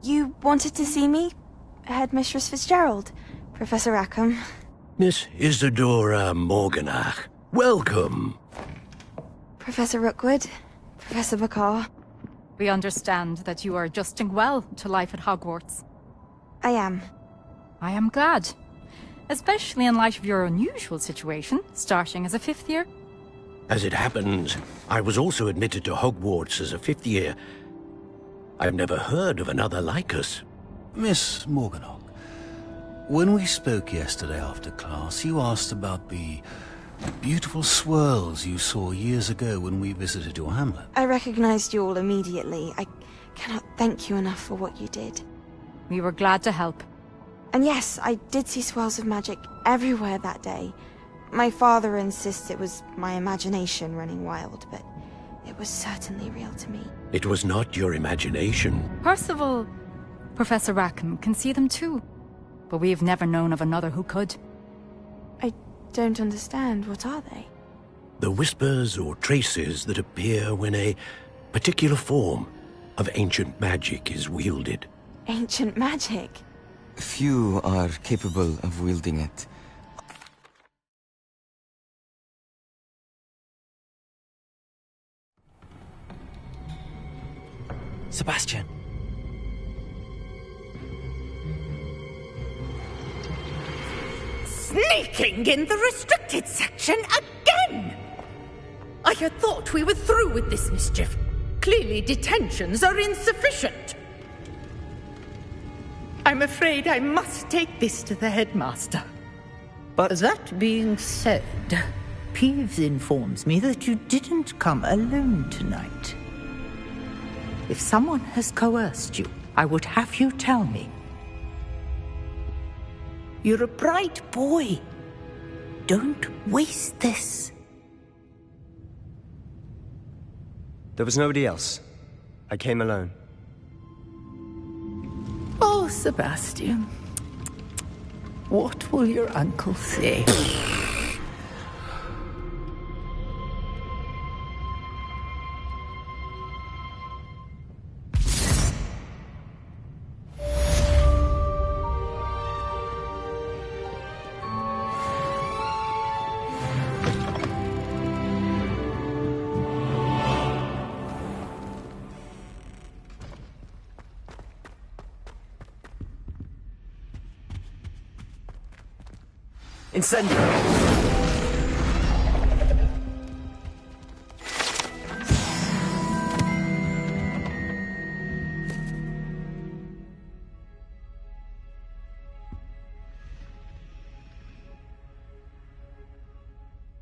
You wanted to see me? Headmistress Fitzgerald, Professor Rackham. Miss Isadora Morganach, welcome. Professor Rookwood, Professor Bakar. We understand that you are adjusting well to life at Hogwarts. I am. I am glad. Especially in light of your unusual situation, starting as a 5th year. As it happens, I was also admitted to Hogwarts as a 5th year. I've never heard of another like us. Miss Morganach, when we spoke yesterday after class, you asked about the beautiful swirls you saw years ago when we visited your hamlet. I recognized you all immediately. I cannot thank you enough for what you did. We were glad to help. And yes, I did see swirls of magic everywhere that day. My father insists it was my imagination running wild, but it was certainly real to me. It was not your imagination. Percival, Professor Rackham can see them too. But we have never known of another who could. I don't understand. What are they? The whispers or traces that appear when a particular form of ancient magic is wielded. Ancient magic? Few are capable of wielding it. Sebastian. Sneaking in the restricted section again! I had thought we were through with this mischief. Clearly detentions are insufficient. I'm afraid I must take this to the headmaster. But that being said, Peeves informs me that you didn't come alone tonight. If someone has coerced you, I would have you tell me. You're a bright boy. Don't waste this. There was nobody else. I came alone. Oh, Sebastian. What will your uncle say? Incendio!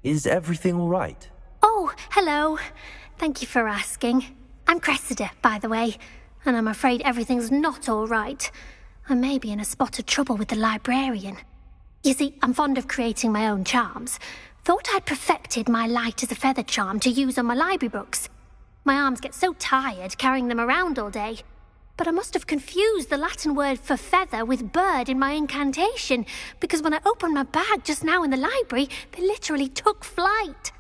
Is everything all right? Oh, hello. Thank you for asking. I'm Cressida, by the way, and I'm afraid everything's not all right. I may be in a spot of trouble with the librarian. You see, I'm fond of creating my own charms. Thought I'd perfected my light as a feather charm to use on my library books. My arms get so tired carrying them around all day. But I must have confused the Latin word for feather with bird in my incantation, because when I opened my bag just now in the library, they literally took flight.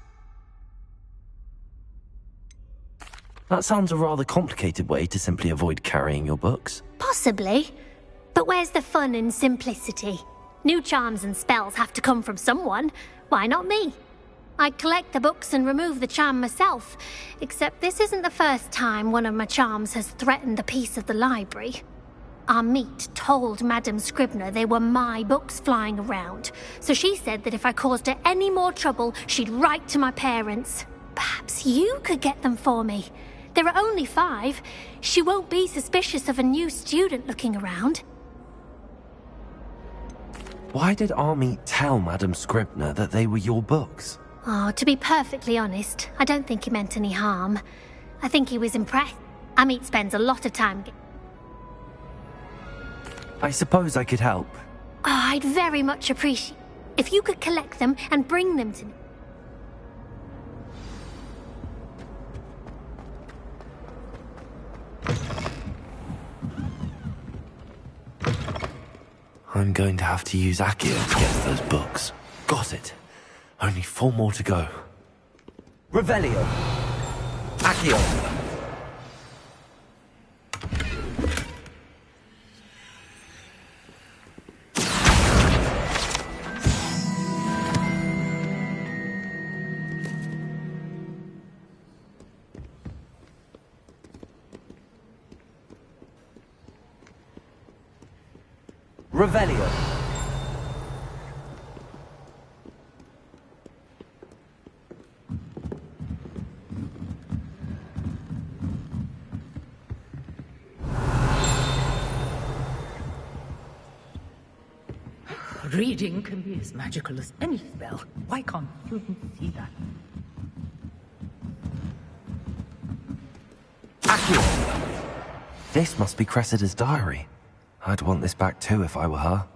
That sounds a rather complicated way to simply avoid carrying your books. Possibly. But where's the fun in simplicity? New charms and spells have to come from someone. Why not me? I collect the books and remove the charm myself, except this isn't the first time one of my charms has threatened the peace of the library. Our meet told Madame Scribner they were my books flying around, so she said that if I caused her any more trouble, she'd write to my parents. Perhaps you could get them for me. There are only 5. She won't be suspicious of a new student looking around. Why did Army tell Madame Scribner that they were your books? Oh, to be perfectly honest, I don't think he meant any harm. I think he was impressed. Amit spends a lot of time... I suppose I could help. Oh, I'd very much appreciate if you could collect them and bring them to me. I'm going to have to use Accio to get those books. Got it. Only 4 more to go. Revelio. Accio. Revelio. Reading can be as magical as any spell. Why can't children see that? Accio! This must be Cressida's diary. I'd want this back too if I were her.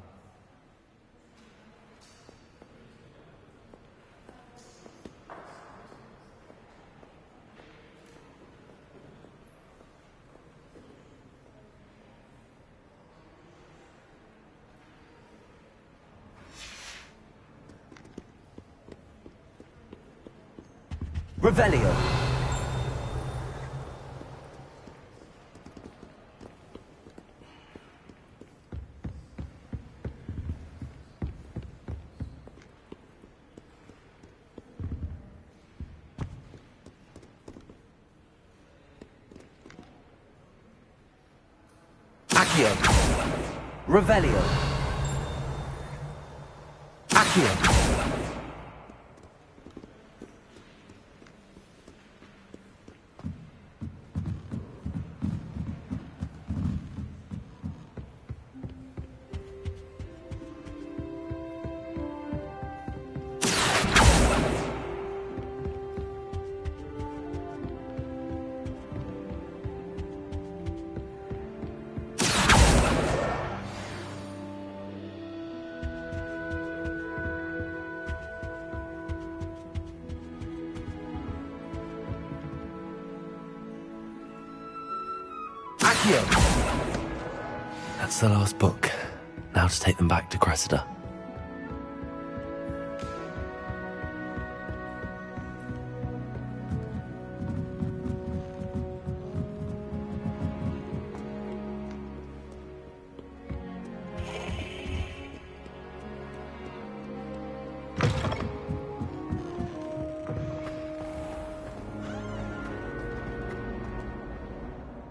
Revelio. Accio. Revelio. Accio. That's the last book. Now to take them back to Cressida.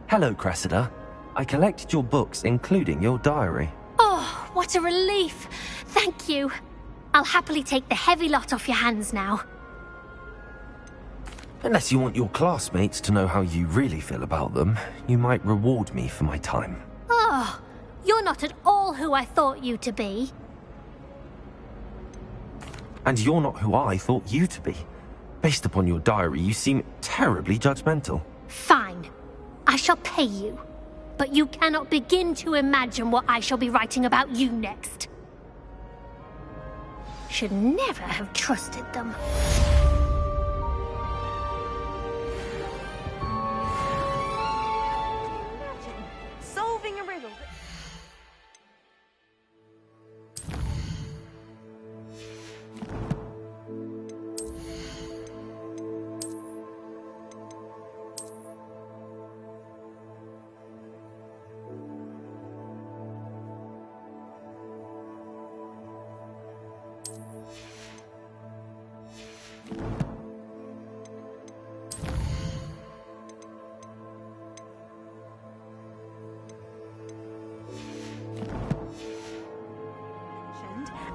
Hello, Cressida. I collected your books, including your diary. Oh, what a relief. Thank you. I'll happily take the heavy lot off your hands now. Unless you want your classmates to know how you really feel about them, you might reward me for my time. Oh, you're not at all who I thought you to be. And you're not who I thought you to be. Based upon your diary, you seem terribly judgmental. Fine. I shall pay you. But you cannot begin to imagine what I shall be writing about you next. Should never have trusted them. Imagine solving a riddle.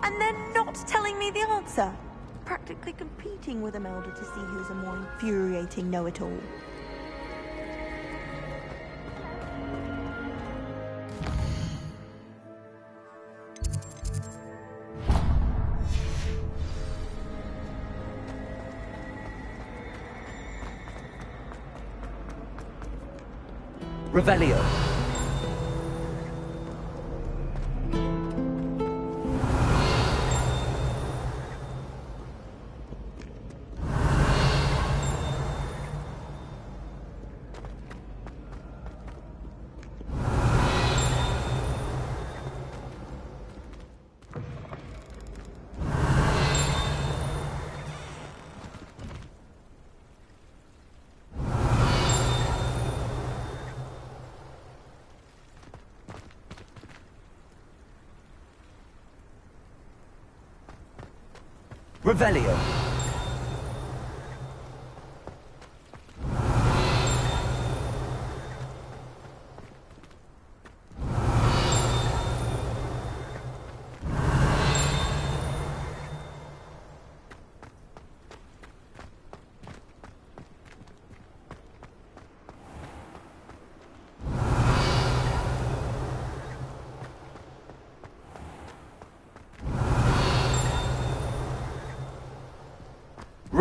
And then not telling me the answer. Practically competing with Imelda to see who's a more infuriating know-it-all. Revelio. Revelio.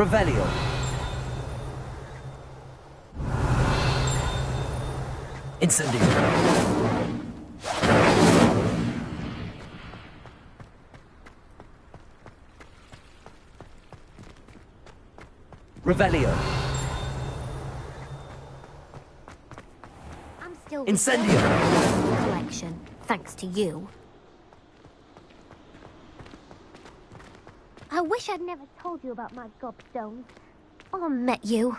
Revelio. Incendio. Revelio. I'm still Incendio. collection, thanks to you. I wish I'd never told you about my gobstones. Or met you.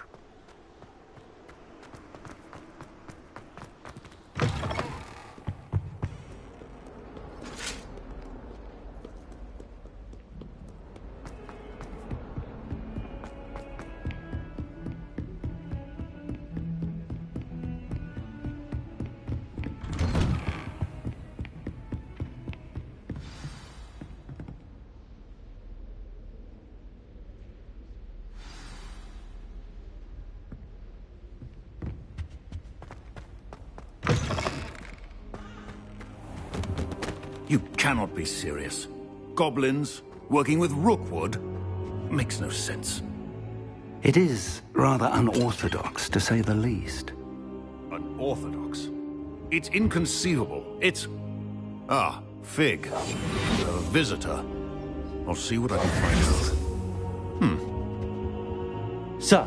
You cannot be serious. Goblins working with Rookwood? Makes no sense. It is rather unorthodox, to say the least. Unorthodox? It's inconceivable. It's... Ah, Fig. A visitor. I'll see what I can find out. Sir,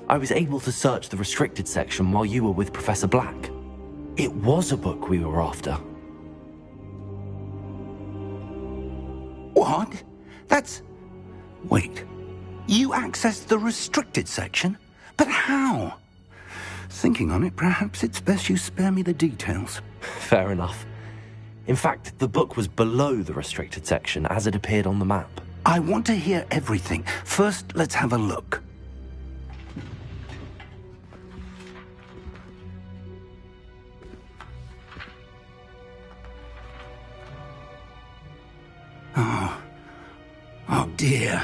I was able to search the restricted section while you were with Professor Black. It was a book we were after. What? That's... Wait. You accessed the restricted section? But how? Thinking on it, perhaps it's best you spare me the details. Fair enough. In fact, the book was below the restricted section as it appeared on the map. I want to hear everything. First, let's have a look. Oh dear.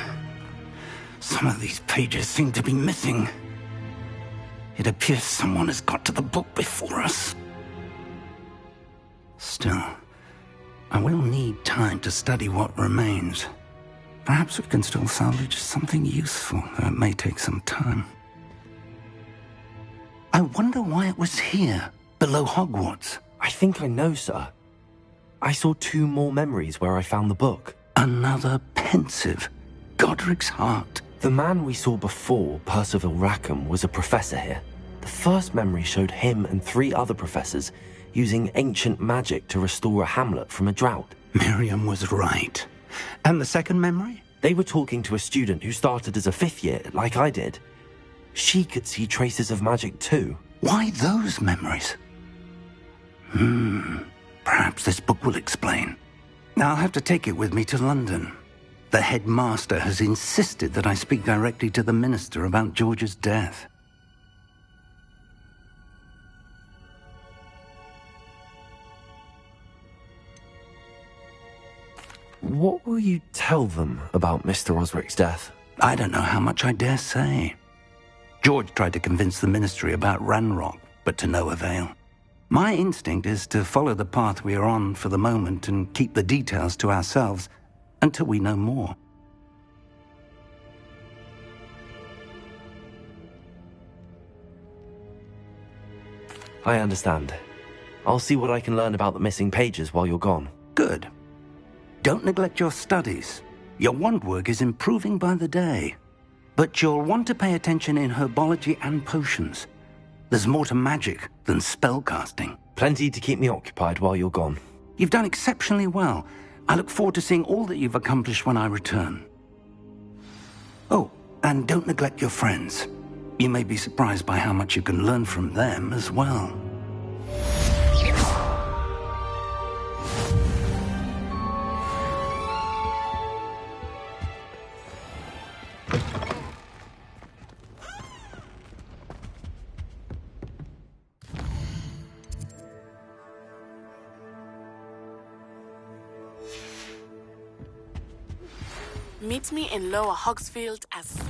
Some of these pages seem to be missing. It appears someone has got to the book before us. Still, I will need time to study what remains. Perhaps we can still salvage something useful, though it may take some time. I wonder why it was here, below Hogwarts. I think I know, sir. I saw 2 more memories where I found the book. Another pensive. Godric's heart. The man we saw before, Percival Rackham, was a professor here. The first memory showed him and 3 other professors using ancient magic to restore a hamlet from a drought. Miriam was right. And the second memory? They were talking to a student who started as a 5th year, like I did. She could see traces of magic too. Why those memories? Perhaps this book will explain. I'll have to take it with me to London. The headmaster has insisted that I speak directly to the minister about George's death. What will you tell them about Mr. Osric's death? I don't know how much I dare say. George tried to convince the ministry about Ranrock, but to no avail. My instinct is to follow the path we are on for the moment and keep the details to ourselves until we know more. I understand. I'll see what I can learn about the missing pages while you're gone. Good. Don't neglect your studies. Your wand work is improving by the day. But you'll want to pay attention in herbology and potions. There's more to magic than spellcasting. Plenty to keep me occupied while you're gone. You've done exceptionally well. I look forward to seeing all that you've accomplished when I return. Oh, and don't neglect your friends. You may be surprised by how much you can learn from them as well. Meet me in Lower Hogsfield as soon.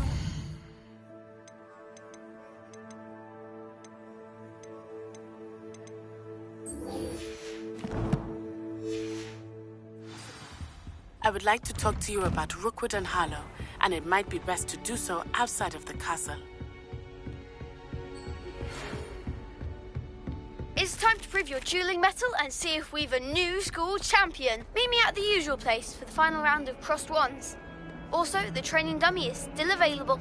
I would like to talk to you about Rookwood and Harlow and it might be best to do so outside of the castle. It's time to prove your dueling mettle and see if we've a new school champion. Meet me at the usual place for the final round of crossed wands. Also, the training dummy is still available.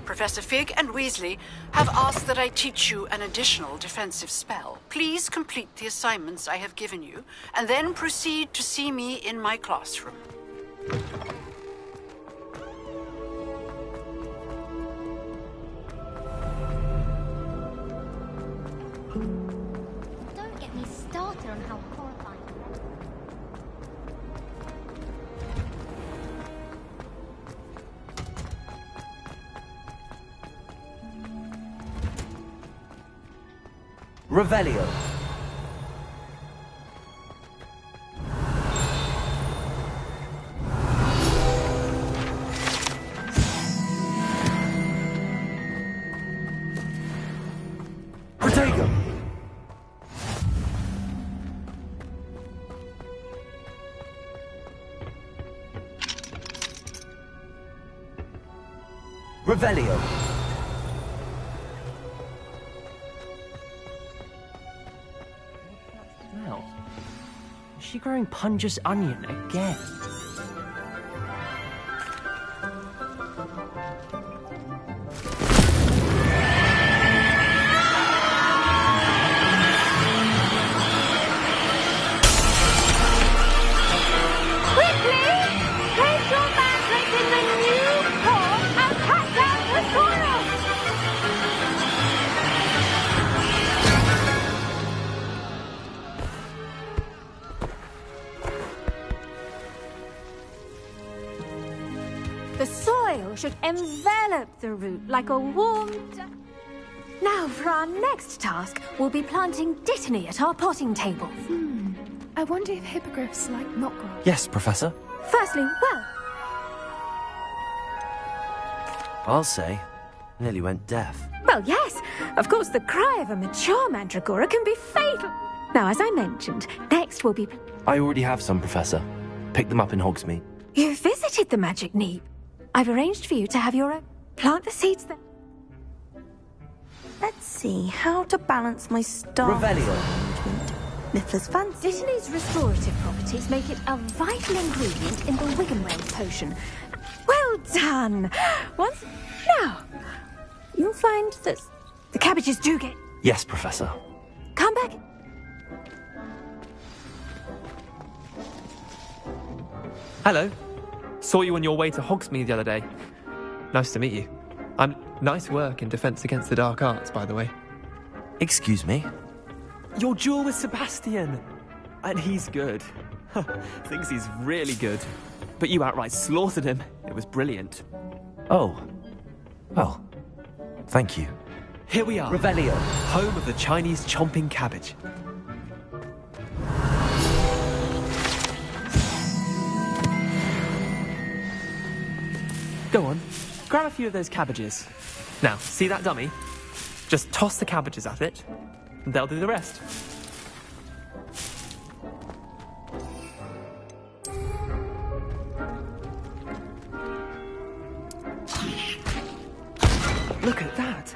Professor Fig and Weasley have asked that I teach you an additional defensive spell. Please complete the assignments I have given you, and then proceed to see me in my classroom. Don't get me started on how horrifying. Revelio. Protego. Revelio. Is she growing Punja's onion again? The soil should envelop the root like a warm... Now, for our next task, we'll be planting Dittany at our potting tables. I wonder if hippogriffs like knotgrass. Yes, Professor. Firstly, well, I'll say. Nearly went deaf. well, yes. Of course, the cry of a mature mandragora can be fatal. Now, as I mentioned, next will be... I already have some, Professor. Pick them up in Hogsmeade. You visited the Magic Neep. I've arranged for you to have your own. Plant the seeds there. Let's see how to balance my star arrangement. Niffler's fancy. Dittany's restorative properties make it a vital ingredient in the Wiggenweld potion. Well done! Once... Now, you'll find that the cabbages do get... Yes, Professor. Come back. Hello. Saw you on your way to Hogsmeade the other day. Nice to meet you. Nice work in Defense Against the Dark Arts, by the way. Excuse me? Your duel with Sebastian! And he's good. Thinks he's really good. But you outright slaughtered him. It was brilliant. Oh. Well, thank you. Here we are. Revelio. Home of the Chinese chomping cabbage. Go on, grab a few of those cabbages. Now, see that dummy? Just toss the cabbages at it, and they'll do the rest. Look at that!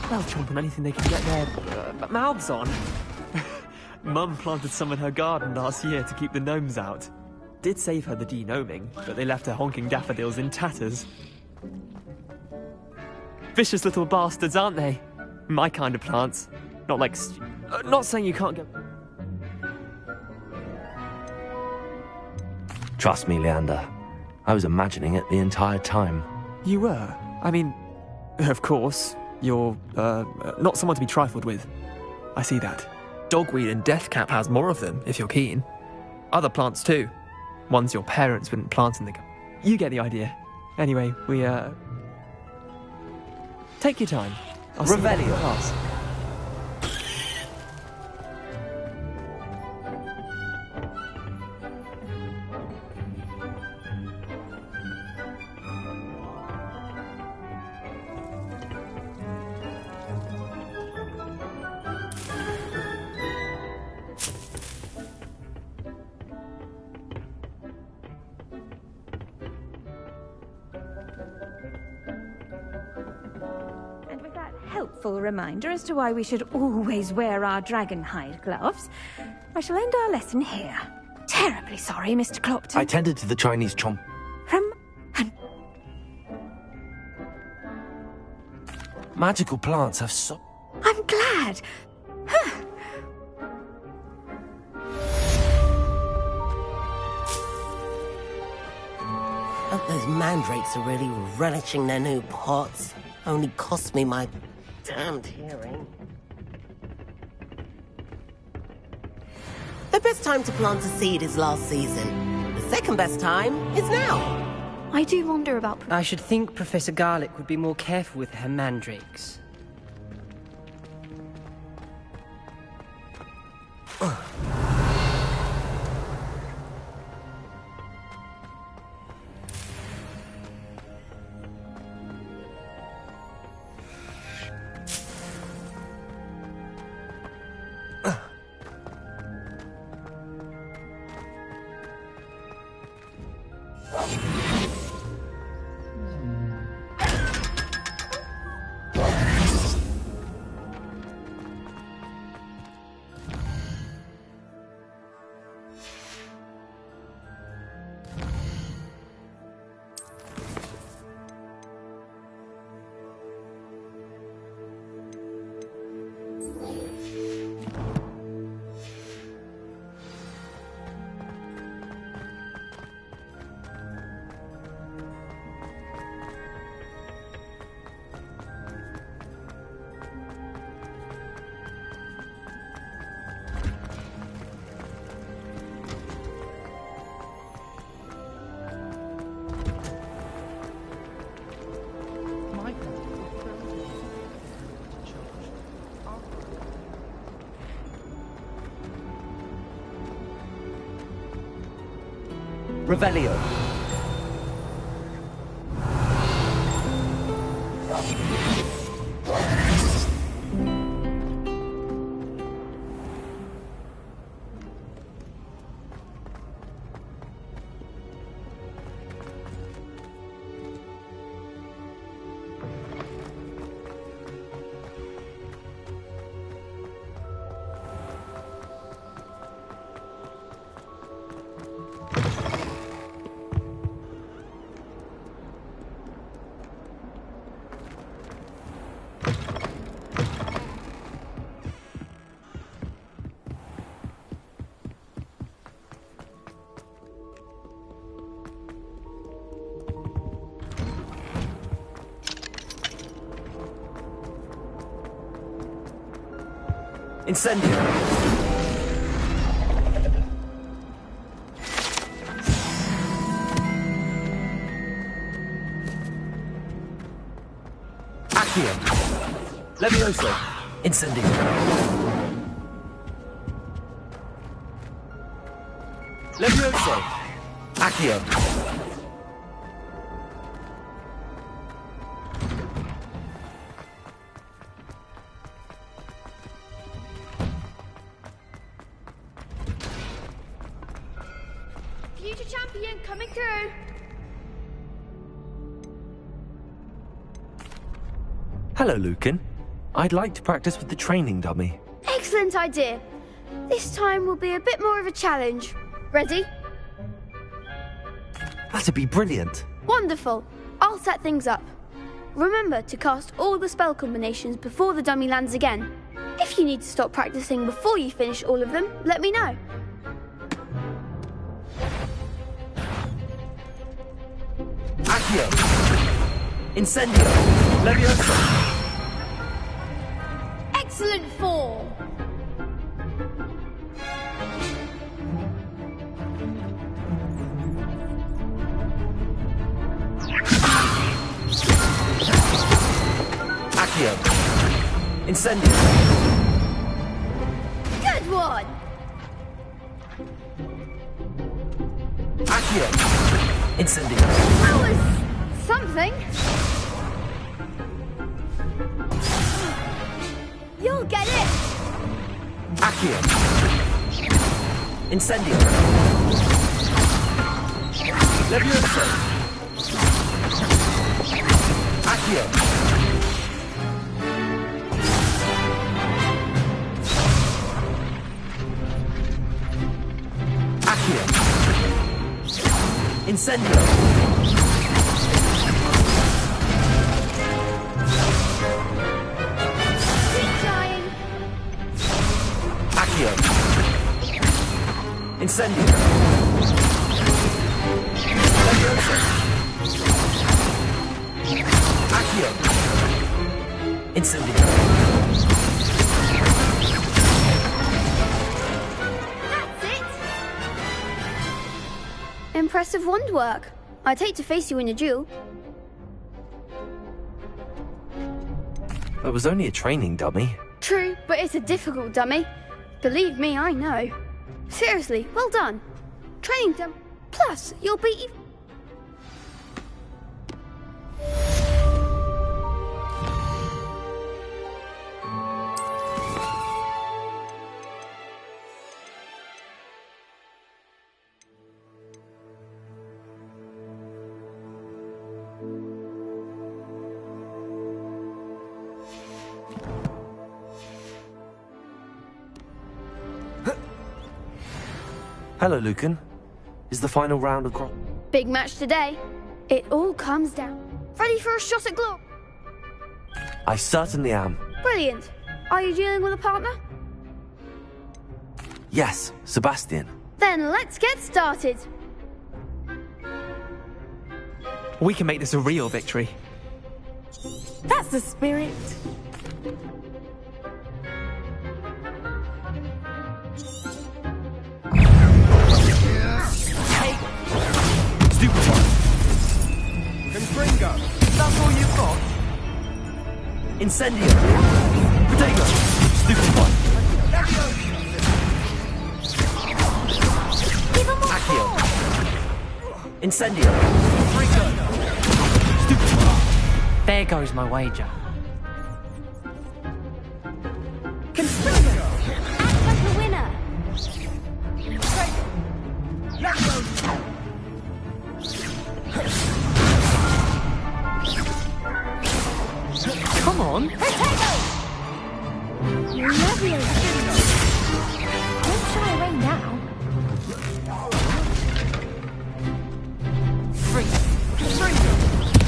They'll chomp on anything they can get their mouths on. Mum planted some in her garden last year to keep the gnomes out. Did save her the de-gnoming, but they left her honking daffodils in tatters. Vicious little bastards, aren't they? My kind of plants. Not like... not saying you can't go... Trust me, Leander. I was imagining it the entire time. You were? I mean, of course, you're, not someone to be trifled with. I see that. Dogweed and Deathcap has more of them, if you're keen. Other plants, too. Ones your parents wouldn't plant in the... You get the idea. Anyway, we, Take your time. I'll see you in class. And with that helpful reminder as to why we should always wear our dragonhide gloves, I shall end our lesson here. Terribly sorry, Mr. Clopton. I tended to the Chinese chomp. Magical plants have so... I'm glad. Hope those mandrakes are really relishing their new pots. Only cost me my damned hearing. The best time to plant a seed is last season. The second best time is now. I do wonder about... I should think Professor Garlick would be more careful with her mandrakes. Revelio. Incendio! Accio! Levioso! Incendio! Levioso! Accio! Future champion coming through. Hello, Lucan. I'd like to practice with the training dummy. Excellent idea. This time will be a bit more of a challenge. Ready? That'd be brilliant. Wonderful. I'll set things up. Remember to cast all the spell combinations before the dummy lands again. If you need to stop practicing before you finish all of them, let me know. Accio! Incendio! Levioso! Excellent form. Accio! Incendio! Good one. Accio! Incendio! That was something. You'll get it. Accio! Incendio! Levioso! Accio. Accio. Incendio. Accio. Incendio. Leviosa. Accio. Incendio. That's it! Impressive wand work. I'd hate to face you in a duel. It was only a training dummy. True, but it's a difficult dummy. Believe me, I know. Seriously, well done. Training dummy. Plus, you'll be... Hello, Lucan. Is the final round of Big match today. It all comes down. Ready for a shot at glory? I certainly am. Brilliant. Are you dealing with a partner? Yes, Sebastian. Then let's get started. We can make this a real victory. That's the spirit. Stupid one. Confringo. That's all you've got? Incendio. Protego. Stupid one. Accio. Incendio. Stupid one. There goes my wager. Confringo. Act like a winner. Come on. Lovely. Don't shy away now. Free.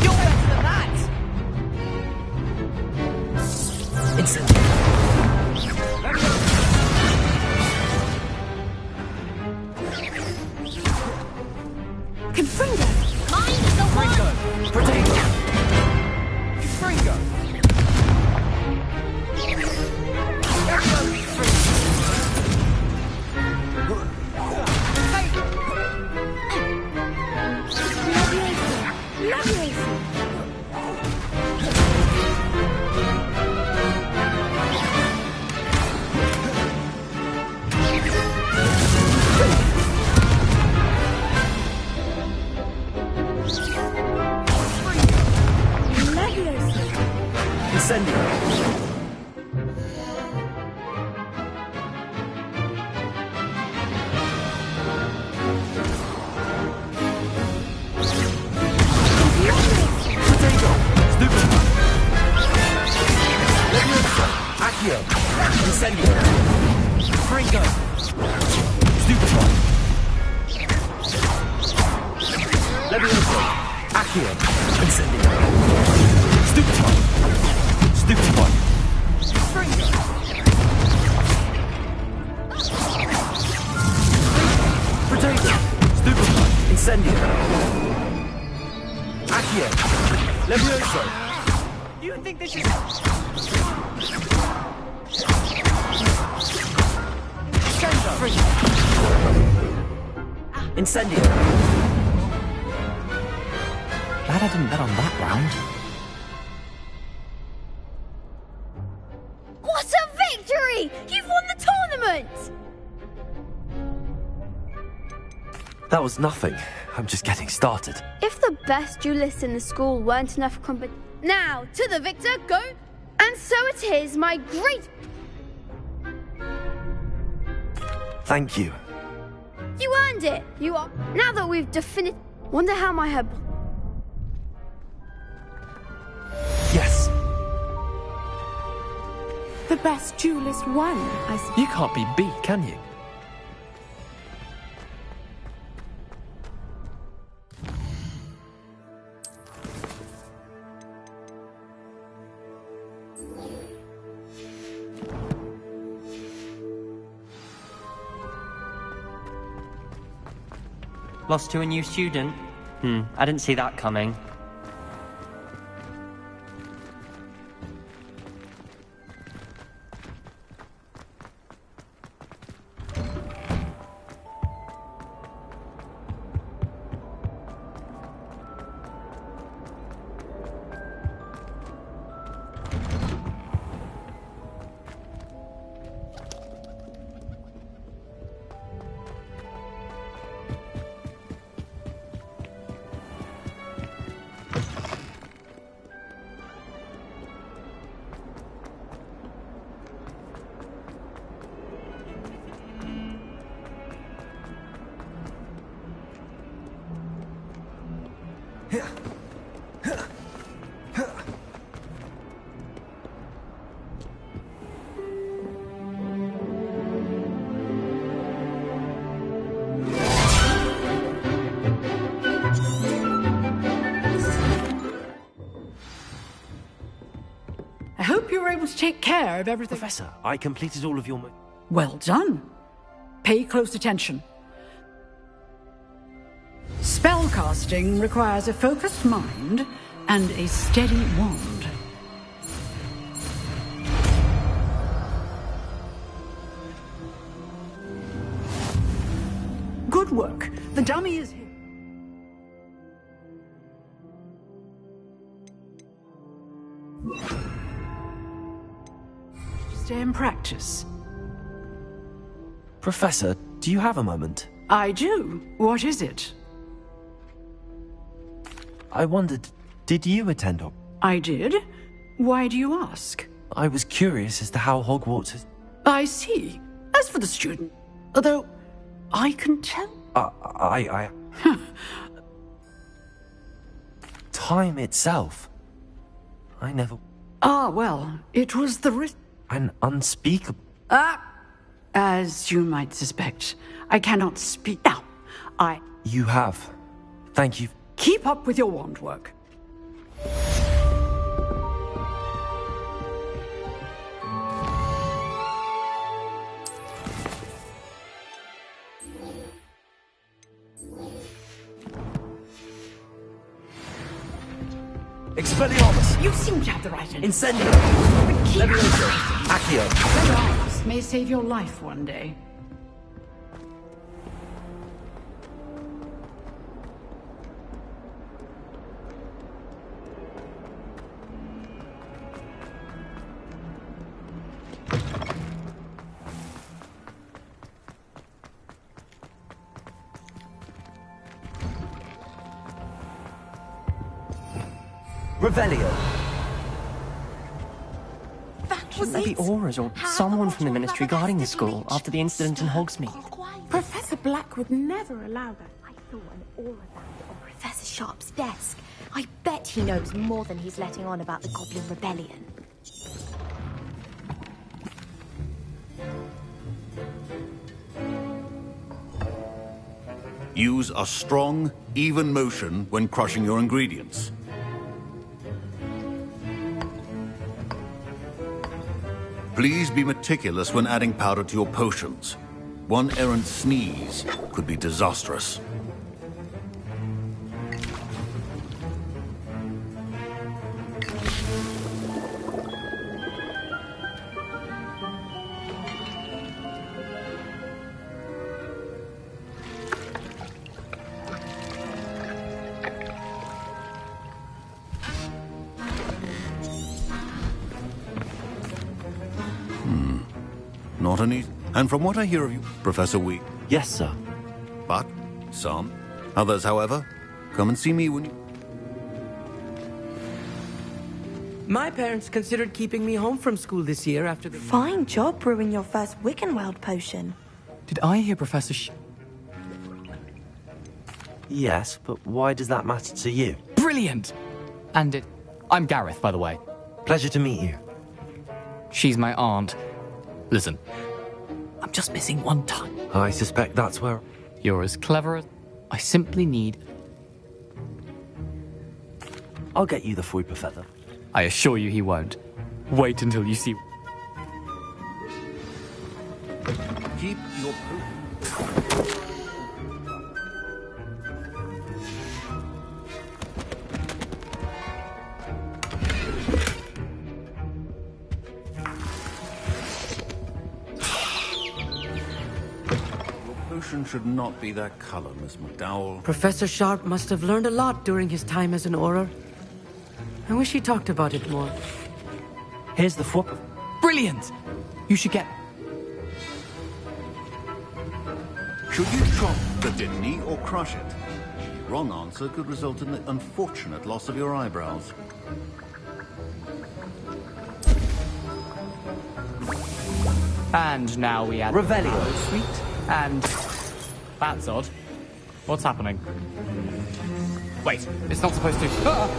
You're better than that. Incendio. Confringo. Mind the one. Protego. Confringo. Incendio. Protego. Stupid one. Leviosa. Accio. Incendio. Fringo. Stupid one. Leviosa. Accio. Incendio. Stupid one. Stupid one. Protego. Stupid one. Incendio. Accio. Levioso. You think this is... Incendio. Glad I didn't bet on that round. What a victory! You've won the tournament! That was nothing. I'm just getting started. If the best duelists in the school weren't enough for now, to the victor, go! And so it is, my great... Thank you. You earned it! You are... Now that we've wonder how my The best duelist won, I suppose. You can't be beat, can you? Lost to a new student? I didn't see that coming. I hope you were able to take care of everything. Professor, I completed all of your... Well done. Pay close attention. Spellcasting requires a focused mind and a steady wand. Good work. The dummy is here. Stay in practice. Professor, do you have a moment? I do. What is it? I wondered, did you attend Hogwarts? I did. Why do you ask? I was curious as to how Hogwarts is... I see. As for the student, although I can tell... Time itself. I never... Ah, well, it was the risk... An unspeakable... As you might suspect, I cannot speak. Now, You have. Thank you. Keep up with your wand work. Expelliarmus! You seem to have the right answer. Incendio! Levioso! Accio! Expelliarmus may save your life one day. Revelio! Maybe auras or someone from the Ministry guarding the school after the incident in Hogsmeade. Professor Black would never allow that. I saw an aura band on Professor Sharp's desk. I bet he knows more than he's letting on about the Goblin Rebellion. Use a strong, even motion when crushing your ingredients. Please be meticulous when adding powder to your potions. One errant sneeze could be disastrous. Not an easy... And from what I hear of you, Professor Week... Yes, sir. But some. Others, however, come and see me when you... My parents considered keeping me home from school this year after the... Fine job brewing your first Wiccanweld potion. Did I hear Professor Yes, but why does that matter to you? Brilliant! I'm Gareth, by the way. Pleasure to meet you. She's my aunt. Listen, I'm just missing one tongue. I suspect that's where... You're as clever as... I simply need... I'll get you the foy professor. I assure you he won't. Wait until you see... Keep your... Potion should not be that color, Miss McDowell. Professor Sharp must have learned a lot during his time as an Auror. I wish he talked about it more. Here's the foy... Brilliant! You should get... Should you chop the didney or crush it? The wrong answer could result in the unfortunate loss of your eyebrows. And now we add... Revelio. Sweet. And... That's odd. What's happening? Wait, it's not supposed to... Ah!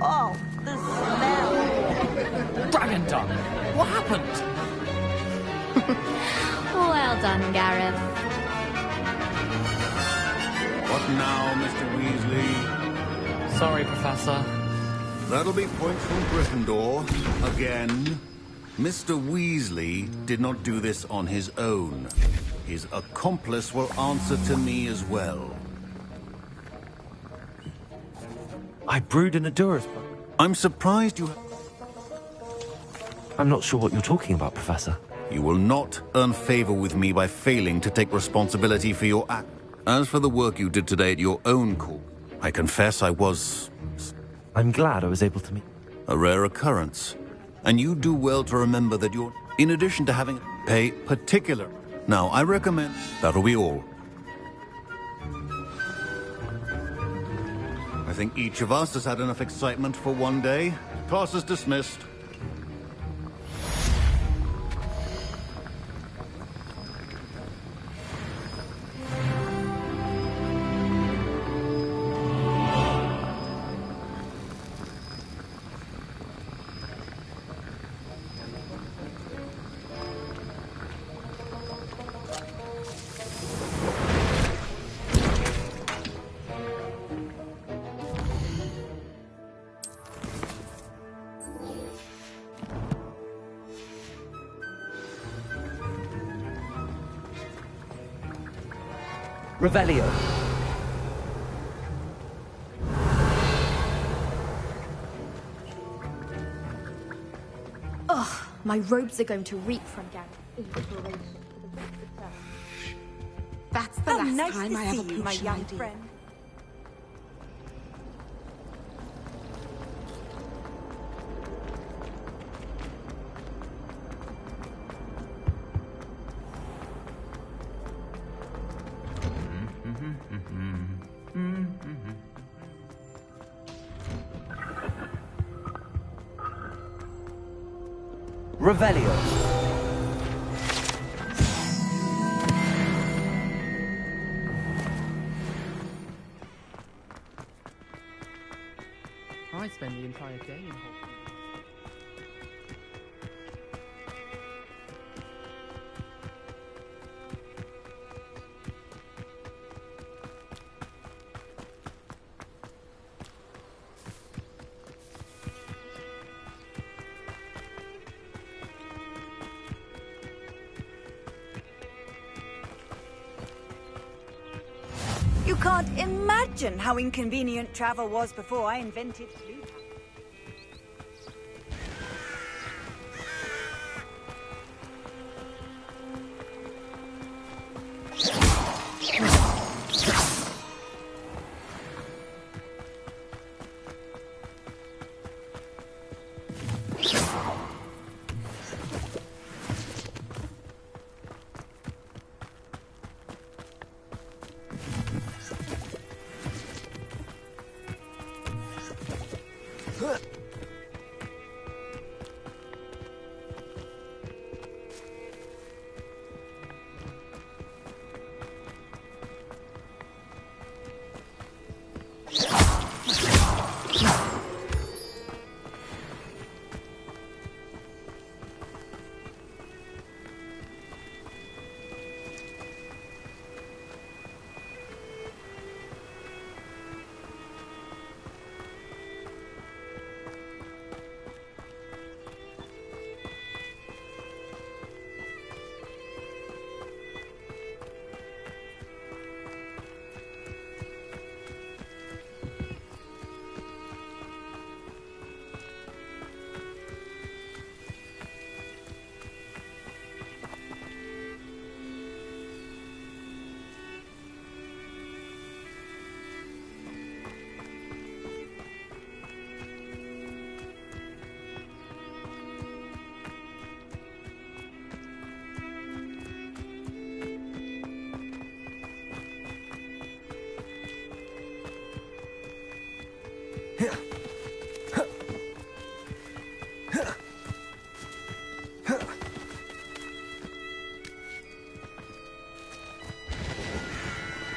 Oh, the smell! Dragon tongue! What happened? Well done, Gareth. What now, Mr. Weasley? Sorry, Professor. That'll be points from Gryffindor. Again. Mr. Weasley did not do this on his own. His accomplice will answer to me as well. I brewed an Adura's book. I'm surprised you... I'm not sure what you're talking about, Professor. You will not earn favor with me by failing to take responsibility for your act. As for the work you did today at your own court, I confess I was... I'm glad I was able to meet... A rare occurrence. And you do well to remember that you're... In addition to having... Pay particular... Now, I recommend... That'll be all. I think each of us has had enough excitement for one day. Class is dismissed. Revelio. Ugh, my robes are going to reek from Gareth's inspiration for the rest of the term. That's the last nice time to I have a see you, my potion young idea. friend. Revelio. I spend the entire day in Hogwarts. You can't imagine how inconvenient travel was before I invented flu.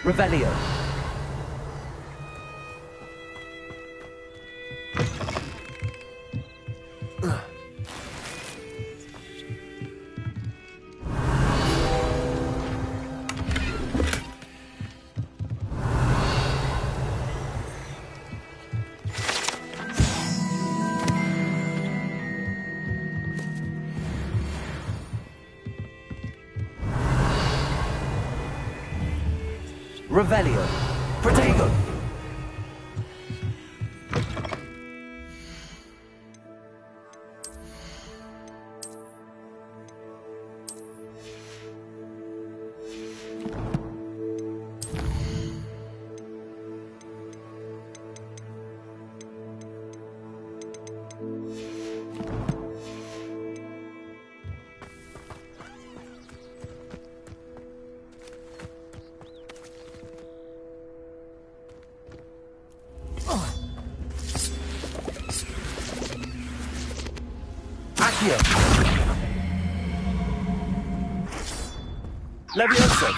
Revelio. Revelio. Protego. Accio. Levioso.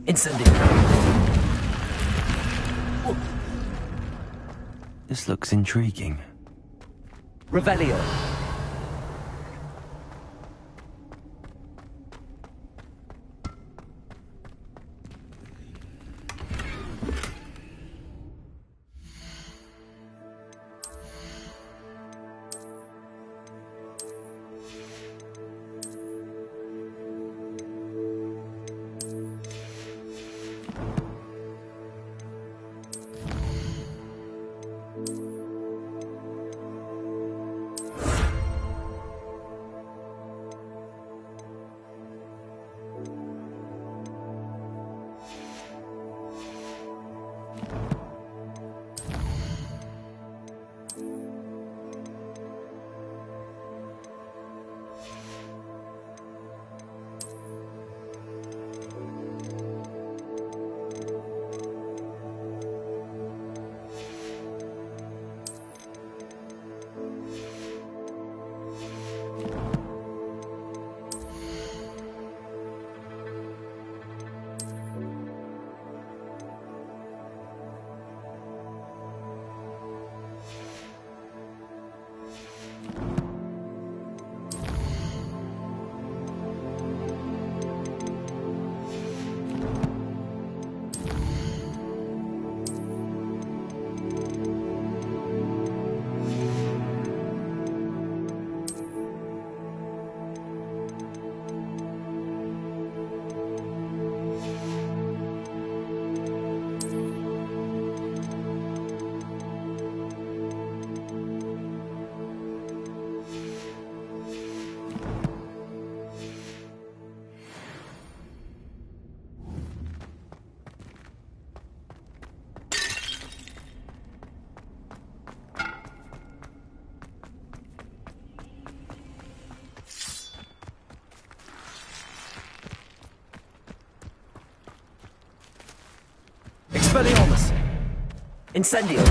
Incendio. This looks intriguing. Revelio. Expelliarmus! Incendio!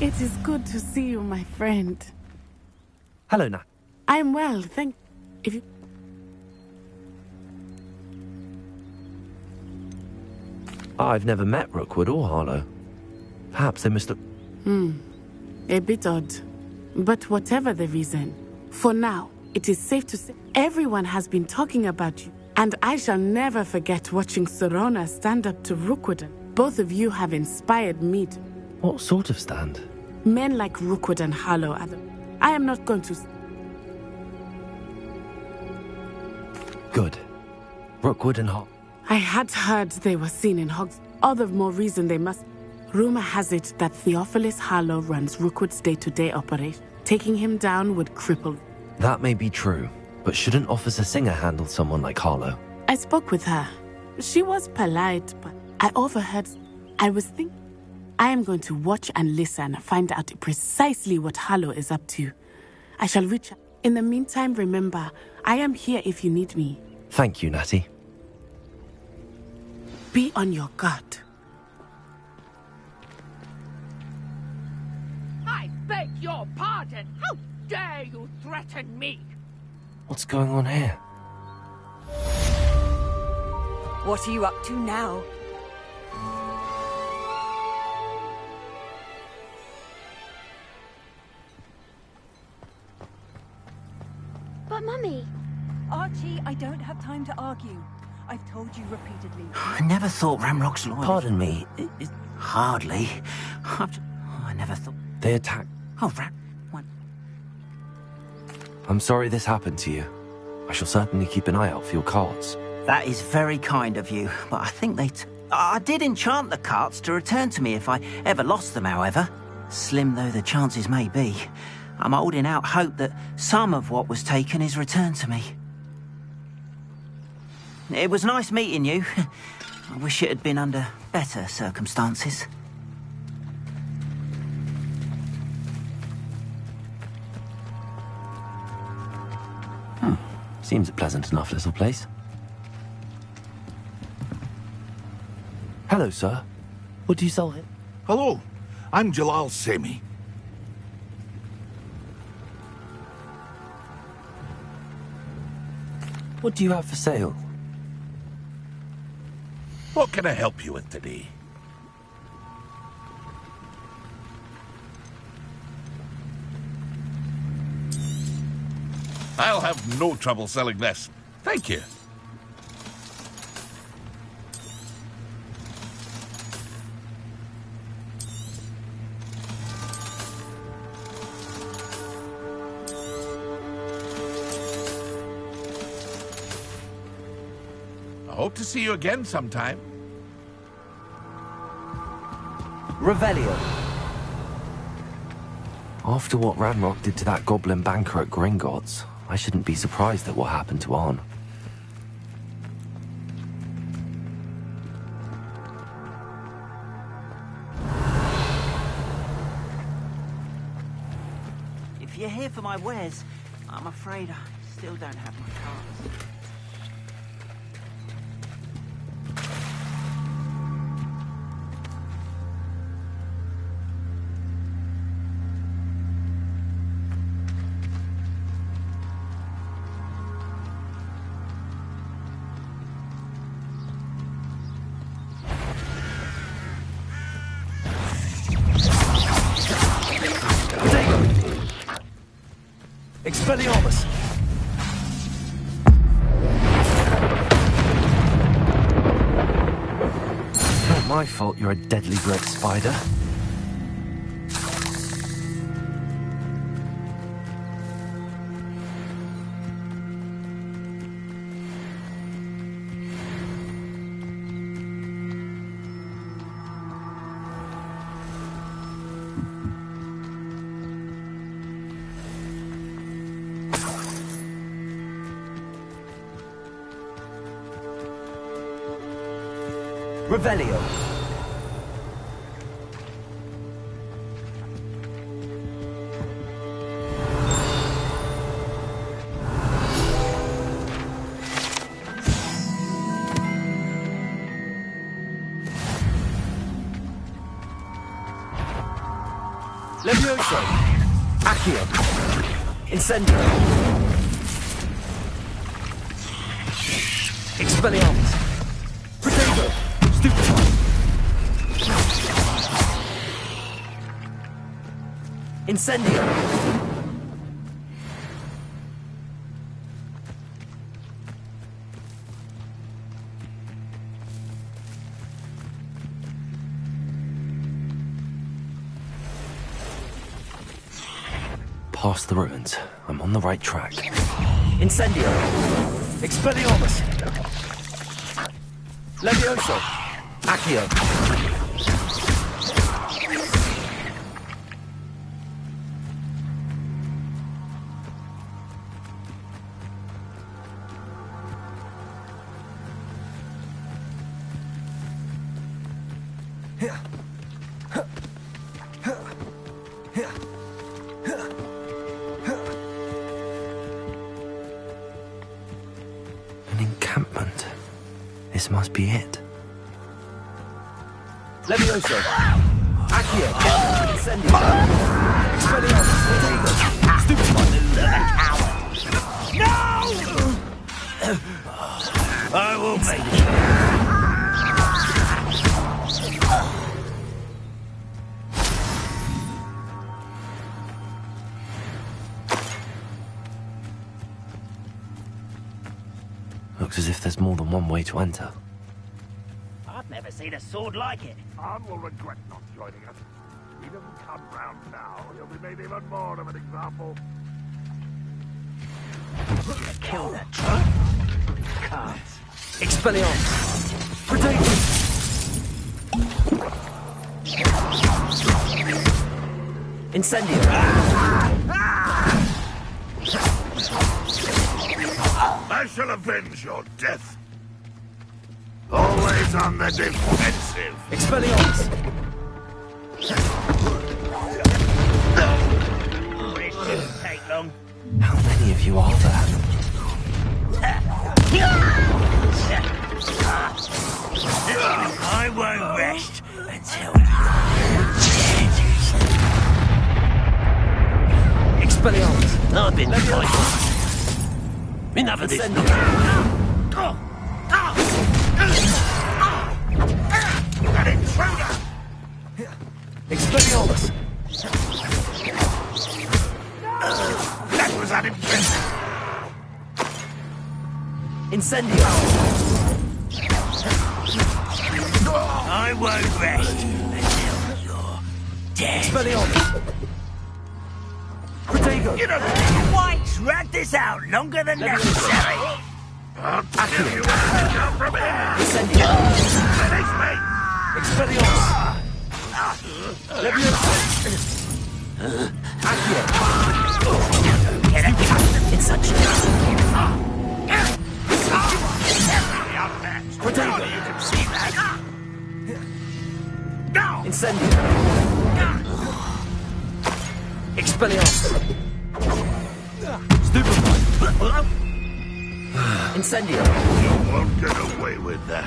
It is good to see you, my friend. Hello, Nat. I'm well, thank... If you... I've never met Rookwood or Harlow. Perhaps they must have... A bit odd. But whatever the reason, for now, it is safe to say everyone has been talking about you And I shall never forget watching Serona stand up to Rookwood. Both of you have inspired me to... What sort of stand? Men like Rookwood and Harlow are the... I am not going to... Good. Rookwood and Hog... I had heard they were seen in Hogs. All the more reason they must... Rumor has it that Theophilus Harlow runs Rookwood's day-to-day operation. Taking him down would cripple... That may be true, but shouldn't Officer Singer handle someone like Harlow? I spoke with her. She was polite, but I overheard... I was thinking... I am going to watch and listen, find out precisely what Harlow is up to. I shall reach... In the meantime, remember, I am here if you need me. Thank you, Natty. Be on your guard. I beg your pardon! How dare you threaten me? What's going on here? What are you up to now? But, Mummy... Archie, I don't have time to argue. I've told you repeatedly. I never thought Ramrock's loyal. Pardon me. Hardly. I never thought... They attacked... Oh, what? I'm sorry this happened to you. I shall certainly keep an eye out for your carts. That is very kind of you, but I think I did enchant the carts to return to me if I ever lost them, however. Slim though the chances may be, I'm holding out hope that some of what was taken is returned to me. It was nice meeting you. I wish it had been under better circumstances. Seems a pleasant enough little place. Hello, sir. What do you sell here? Hello, I'm Jalal Semi. What do you have for sale? What can I help you with today? I'll have no trouble selling this. Thank you. I hope to see you again sometime. Revelio. After what Ranrock did to that goblin banker at Gringotts, I shouldn't be surprised at what happened to Arn. If you're here for my wares, I'm afraid I still don't have my cards. Expelliarmus! Not my fault you're a deadly great spider. Revelio. Levioso! Accio! Incendio! Expelliarmus! Potato! Stupefy! Incendio! past the ruins. I'm on the right track. Incendio. Expelliarmus. Levioso. Accio. An encampment. This must be it. Levioso. Accio. Incendio. Expelliarmus. Stupefy. No! I will make it. Looks as if there's more than one way to enter. I've never seen a sword like it. Khan will regret not joining us. If he doesn't come round now, he'll be made even more of an example. Kill that truck. Can't. Expelliarmus. Protect. Incendio. I shall avenge your death. Always on the defensive. Expelliarmus. This shouldn't take long. How many of you are there? I won't rest until Expelliarmus. I've been fighting. Enough of this. An intruder! Expelliarmus. That was unimpressive. Incendio. I won't rest until you're dead. Expelliarmus. Protego. You know, why drag this out longer than necessary? I'll kill you down from here. Incendio. Finish me. Expelliarmus. Levioso. Accio. Get accustomed in such Protego. You can see that. Now. Incendio. Expelliarmus. Stupefy. Incendio. You won't get away with that.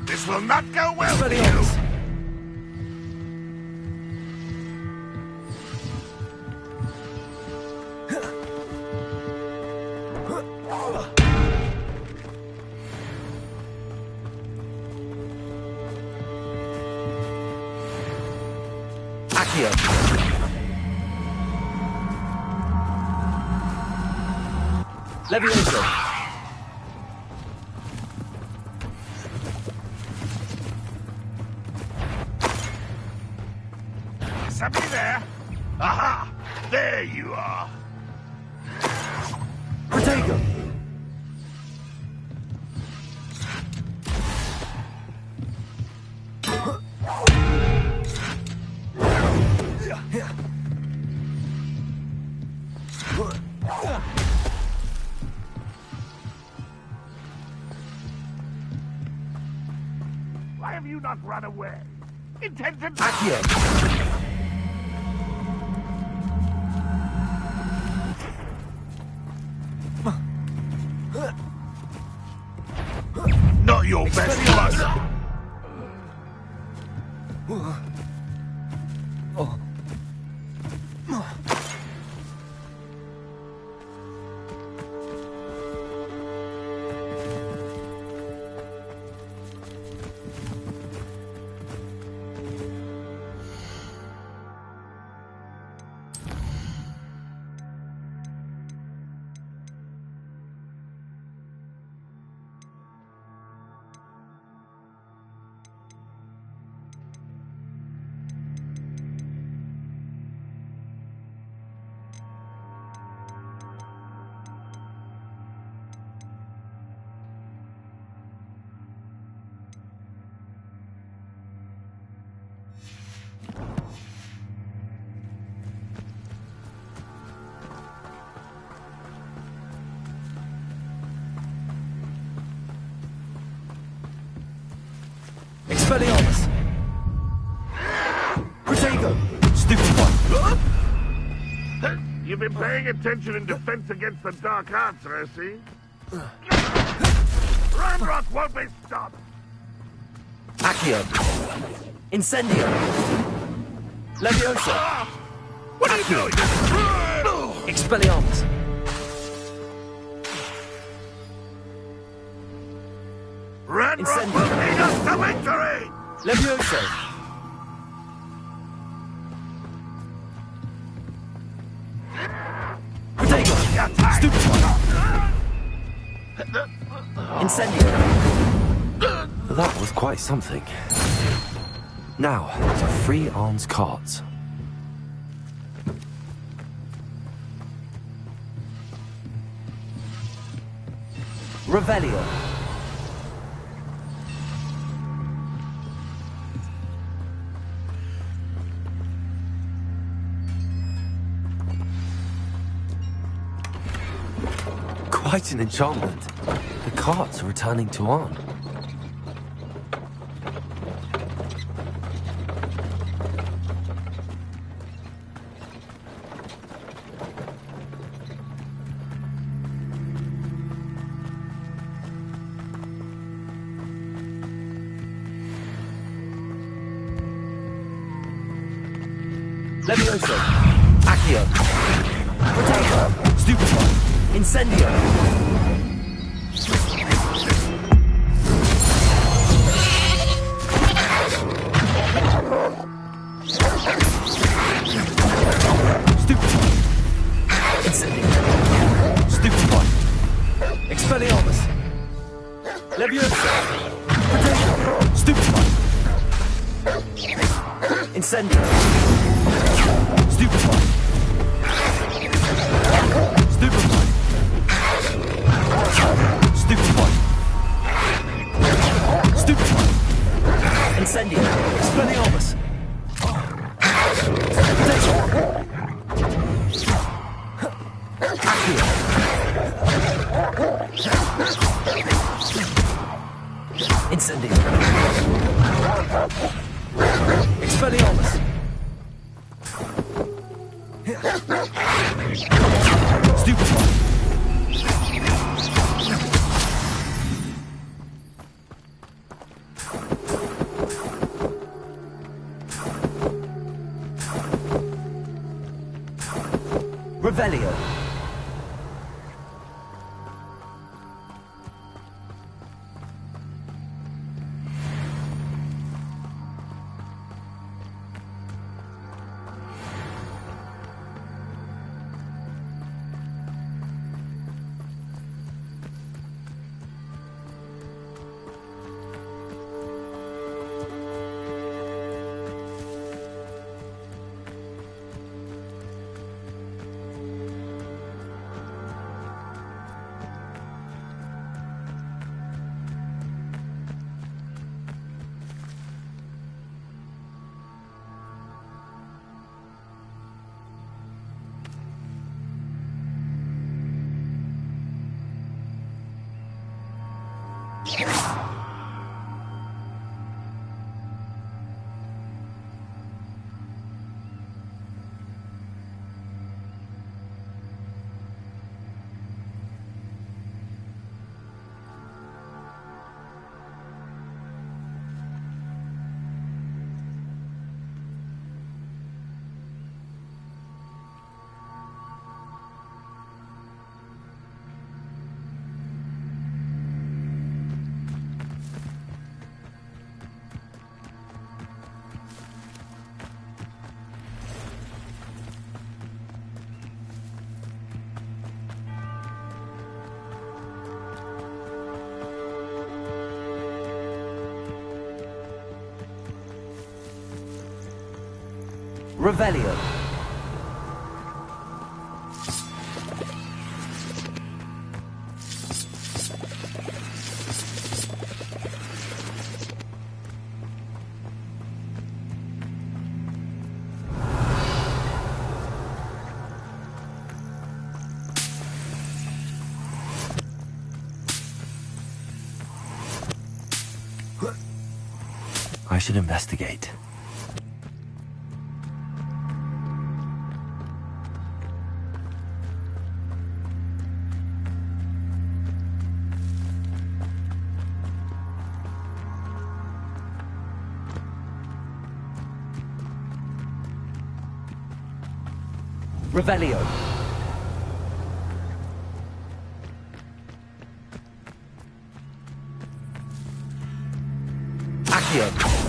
This will not go well for you. Accio. Levioso. Somebody there? Aha! There you are. Protego. Why have you not run away? Intend to... Accio. Not your best luck. Expelliarmus! Protego! Stupid one! You've been paying attention in defense against the Dark Arts, I see. Ramrock won't be stopped! Accio! Incendio! Leviosa! What are you doing? Expelliarmus! Ramrock will lead us to victory! Leviosa! Protego! Stupid one! Incendio! That was quite something. Now, to free Arn's carts. Revelio! Quite an enchantment. The carts are returning to Arn. Levioso! Accio! Protego! Stupid one! Incendio! Stupid one! Incendio! Stupid one! Expelliarmus! Levioso! Protego! Stupid one! Incendio! Stupid one! Stupid one! Stupid one! Stupid one! Incendio! Expelliarmus! Accio! Incendio! Expelliarmus! Stupid one! Revelio! Revelio. I should investigate. Revelio. Accio.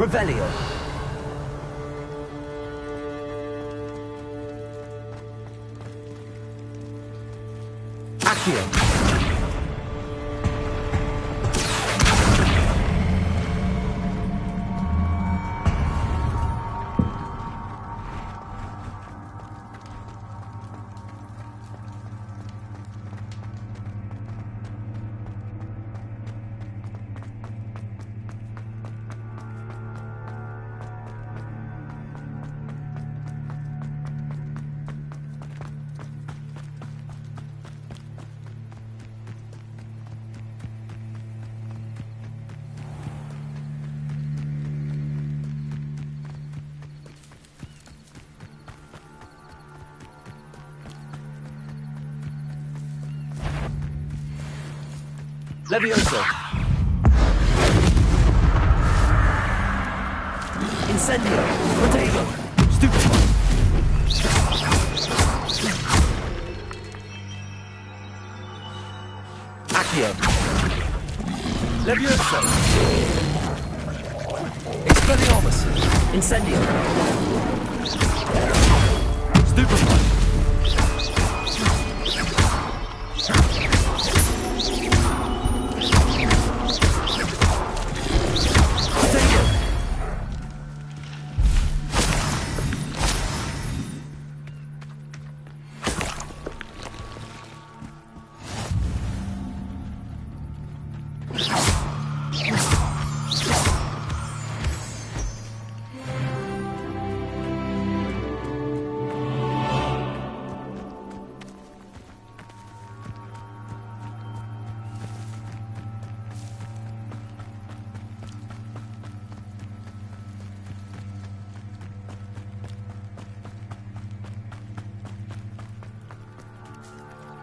Revelio. Accio. Levioso. Incendio. Protego. Stupefy. Accio. Levioso. Expelliarmus. Incendio. Stupefy.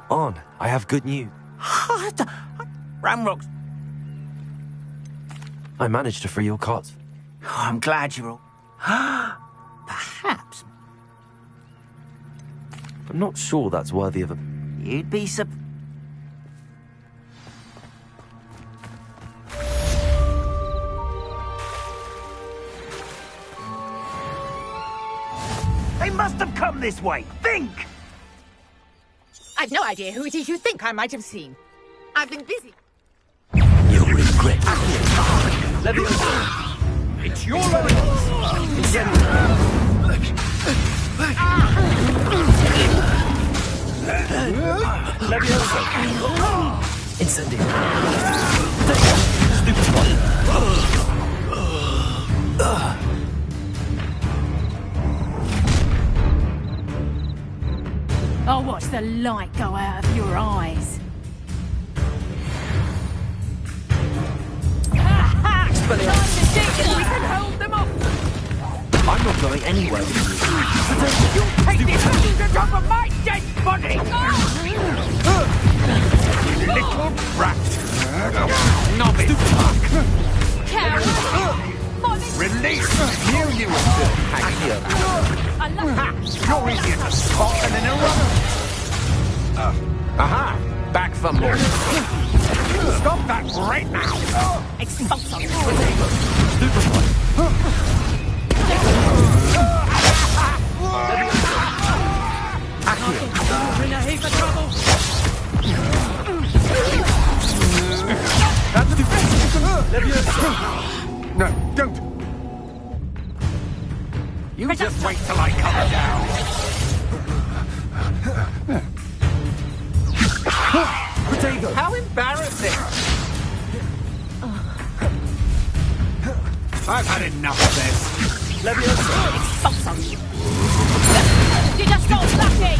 On, I have good news. Ramrock's... I managed to free your cot. Oh, I'm glad you're all... Perhaps. I'm not sure that's worthy of a... You'd be They must have come this way. Think! I've no idea who it is you think I might have seen. I've been busy. You'll regret it. Levioso. It's your Levioso. Incendio. Stupid one. I'll watch the light go out of your eyes. Ridiculous! We can hold them off! I'm not going anywhere with you. You'll take this to the top of my dead body! little brat. Novice! Coward! Release! Here you You're easier to spot than in a run. Aha! Back for more. Stop that right now! Expulso! In a heap of trouble! That's the best! No, don't! You just wait till I come down! Protego! How embarrassing! I've had enough of this. You just got lucky!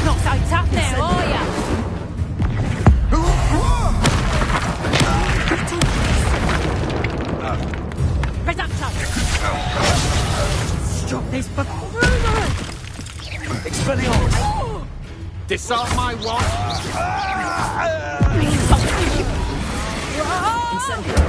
Not so tough now, are ya? Reducto! Stop this, but... Expelliarmus! Disarm my wand! Incendio!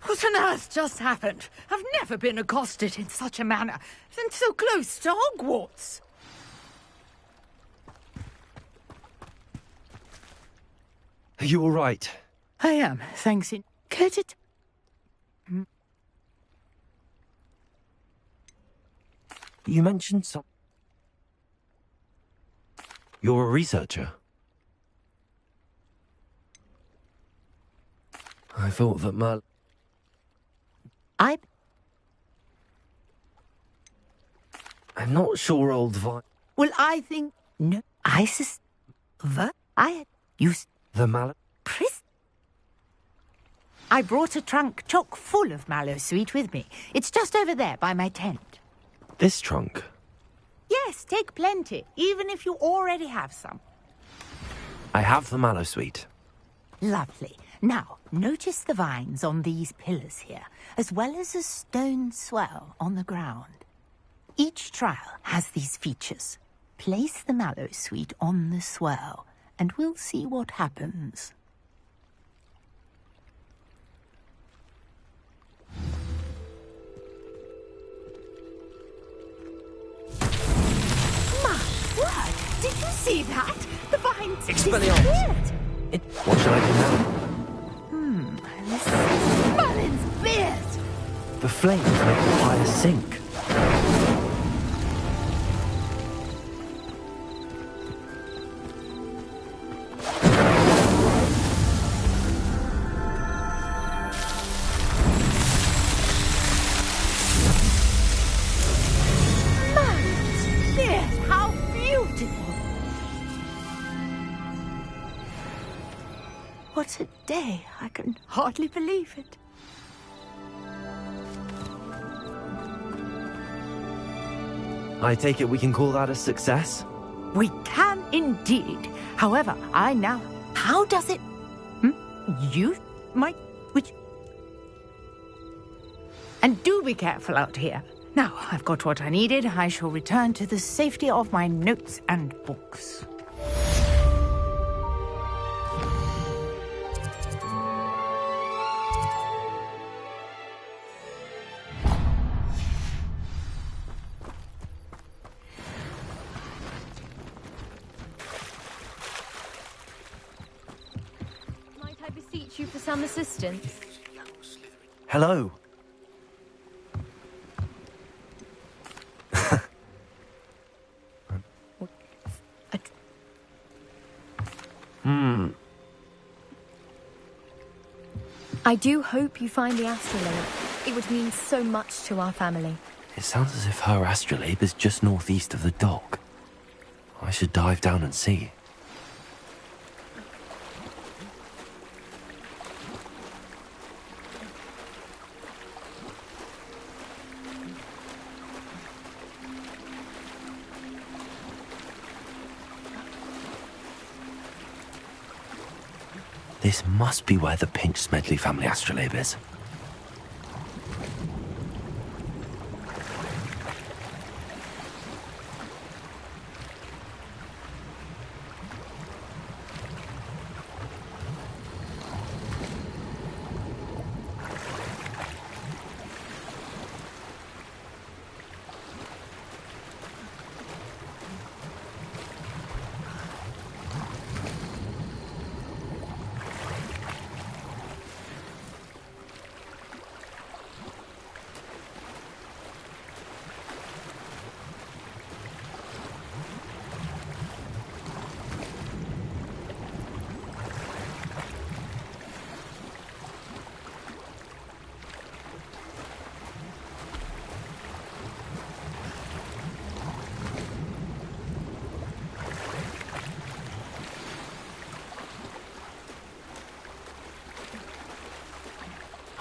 What on earth just happened? I've never been accosted in such a manner, and so close to Hogwarts. Are you all right? I am, thanks. Could it? You mentioned some... You're a researcher? I thought that I'm not sure old Well, I think... No, I used... The mallow... I brought a trunk chock full of mallow sweet with me. It's just over there by my tent. This trunk? Yes, take plenty, even if you already have some. I have the mallow sweet. Lovely. Now, notice the vines on these pillars here, as well as a stone swell on the ground. Each trial has these features. Place the mallow sweet on the swell, and we'll see what happens. My word! Did you see that? The vines disappeared! What shall I do now? Merlin's beard! The flames make the fire sink. Merlin's beard! How beautiful! What a day! I can hardly believe it. I take it we can call that a success? We can indeed. However, I now... How does it... You might... Which... And do be careful out here. Now, I've got what I needed. I shall return to the safety of my notes and books. You for some assistance. Hello. I do hope you find the astrolabe. It would mean so much to our family. It sounds as if her astrolabe is just northeast of the dock. I should dive down and see. This must be where the Pinch Smedley family astrolabe is.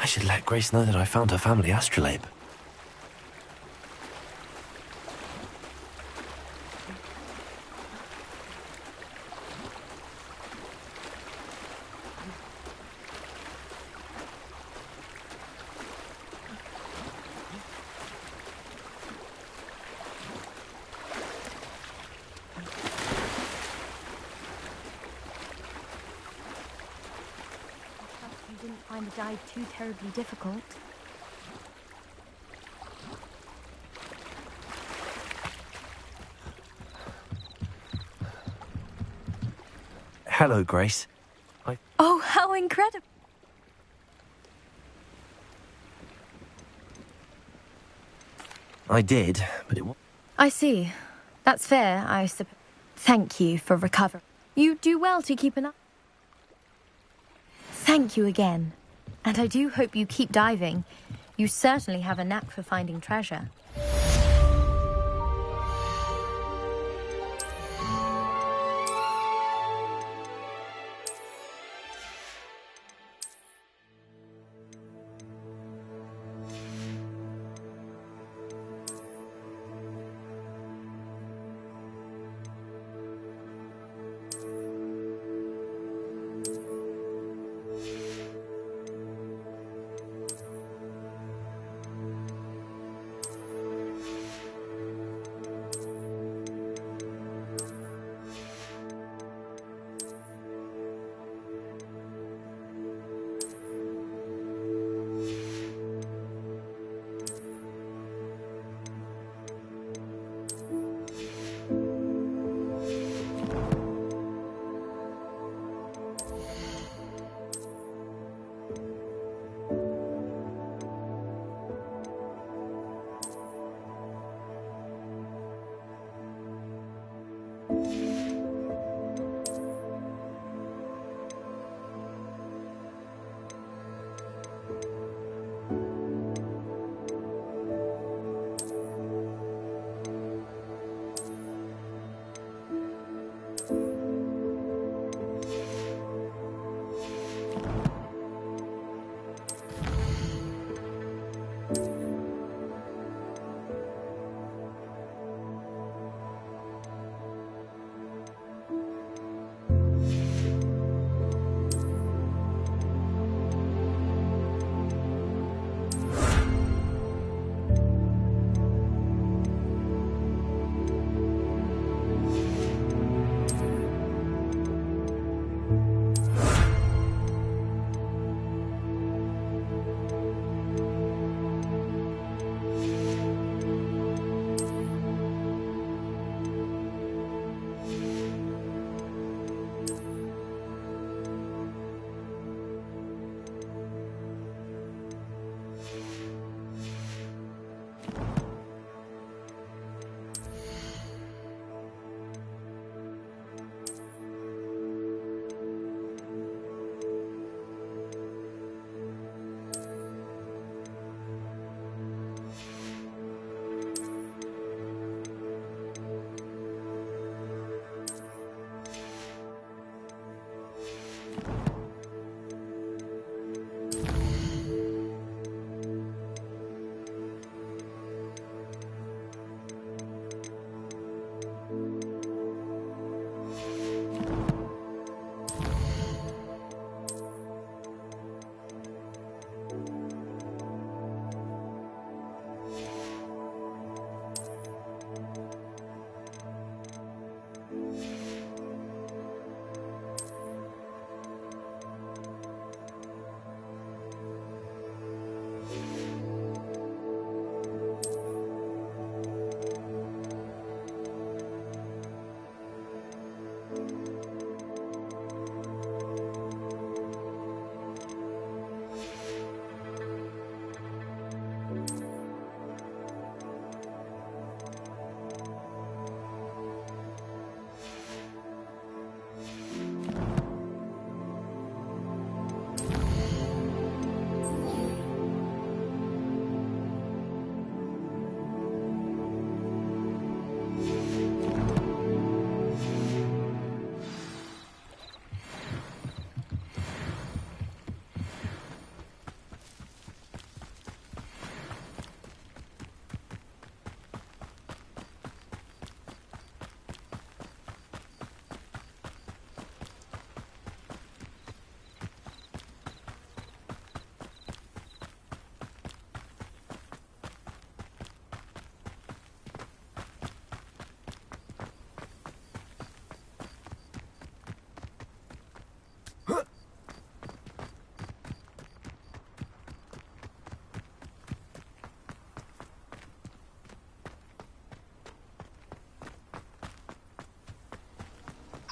I should let Grace know that I found her family astrolabe. You didn't find the dive too terribly difficult. Hello, Grace. Oh, how incredible! I did, but it was... I see. That's fair, I suppose. Thank you for recovering. You do well to keep an eye. Thank you again. And I do hope you keep diving. You certainly have a knack for finding treasure.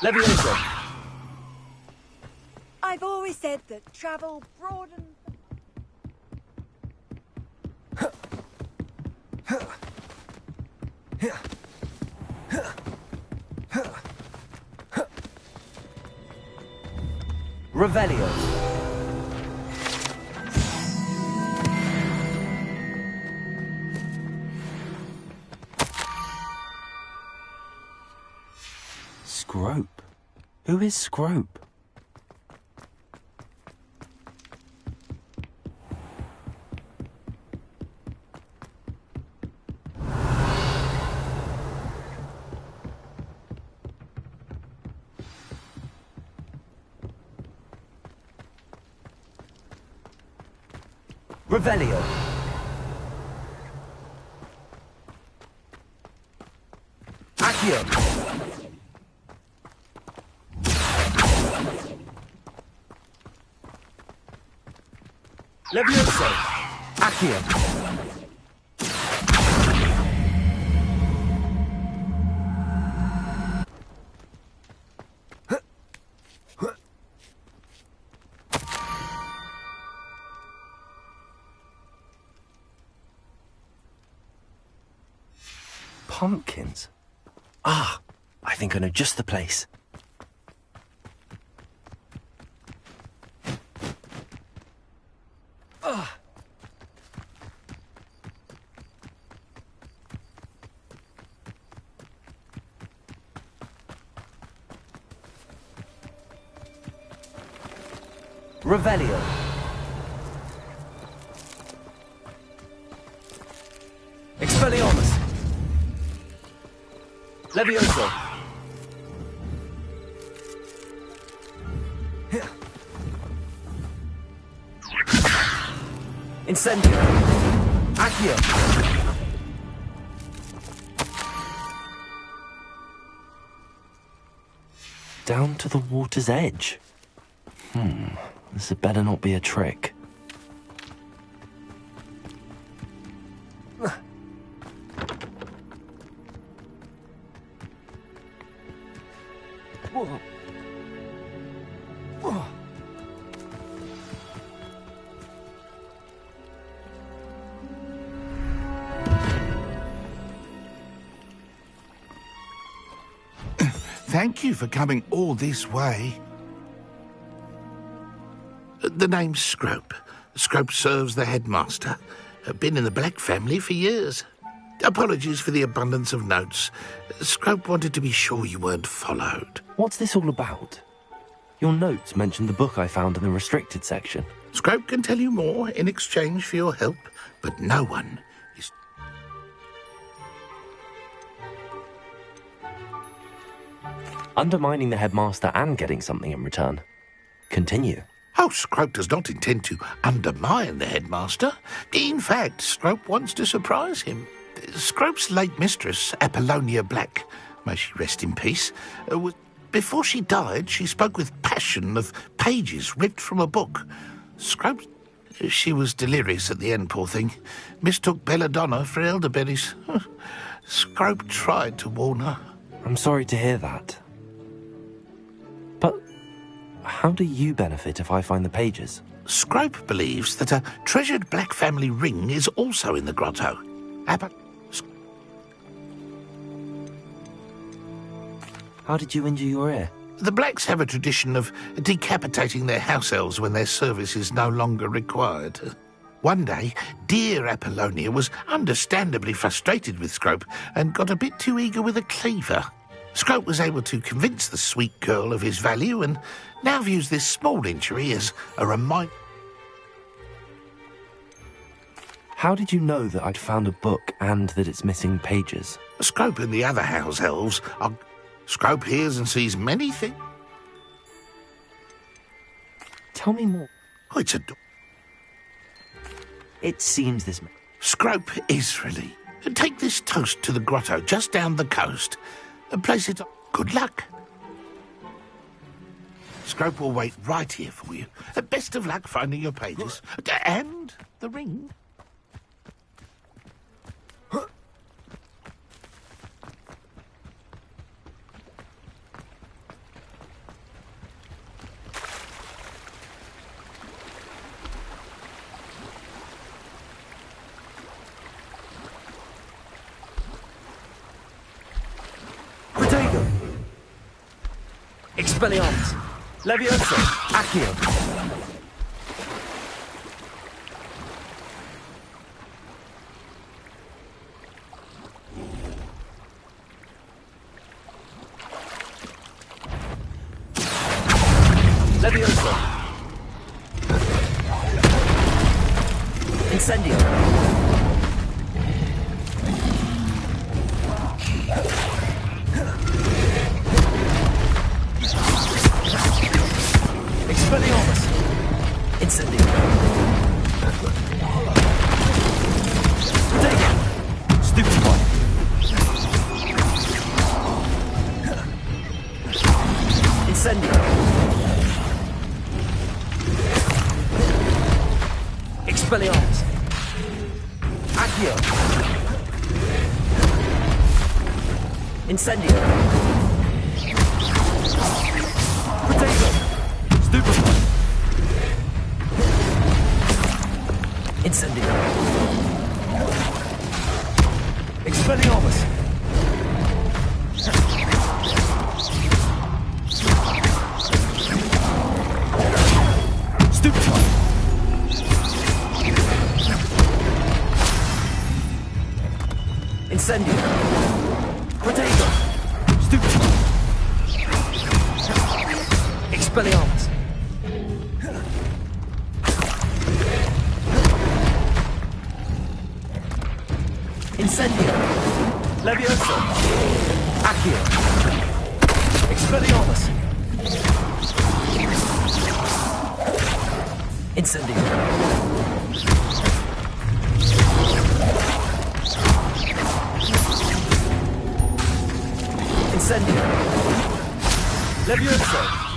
Levioso! I've always said that travel broadens... Revelio. Scrope? Who is Scrope? Revelio. Accio. Levioso. Accio. Pumpkins? Ah, I think I know just the place. Revelio. Expelliarmus. Levioso. Incendio. Accio. Down to the water's edge. This had better not be a trick. Thank you for coming all this way. The name's Scrope. Scrope serves the headmaster. Been in the Black family for years. Apologies for the abundance of notes. Scrope wanted to be sure you weren't followed. What's this all about? Your notes mentioned the book I found in the restricted section. Scrope can tell you more in exchange for your help, but no one is... Undermining the headmaster and getting something in return. Continue. Oh, Scrope does not intend to undermine the headmaster. In fact, Scrope wants to surprise him. Scrope's late mistress, Apollonia Black, may she rest in peace, before she died, she spoke with passion of pages ripped from a book. Scrope... She was delirious at the end, poor thing. Mistook belladonna for elderberries. Scrope tried to warn her. I'm sorry to hear that. But how do you benefit if I find the pages? Scrope believes that a treasured Black family ring is also in the grotto. How did you injure your ear? The Blacks have a tradition of decapitating their house elves when their service is no longer required. One day, dear Apollonia was understandably frustrated with Scrope and got a bit too eager with a cleaver. Scrope was able to convince the sweet girl of his value and now views this small injury as a reminder. How did you know that I'd found a book and that it's missing pages? Scrope and the other house elves are... Scrope hears and sees many things. Tell me more. Oh, it's a... It seems this... Scrope Israeli. Take this toast to the grotto just down the coast and place it on. Good luck. Scrope will wait right here for you. Best of luck finding your pages. And the ring. Expelliarmus! Levioso! Accio! Levioso! Incendio! Expelliarmus! Incendio! Protego! Stupefy! Incendio! Expelliarmus! Accio! Incendio! Protego! Stupefy! Incendio! Expelliarmus! Stupefy! Incendio! Protego! Stupefy! Expelliarmus! Incendio! Levioso! Accio! Expelliarmus! Incendio! Incendio! Levioso!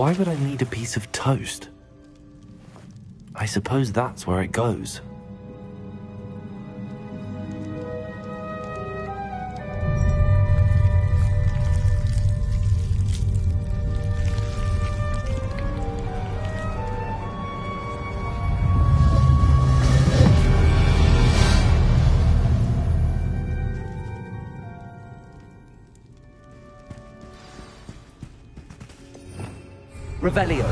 Why would I need a piece of toast? I suppose that's where it goes. Revelio.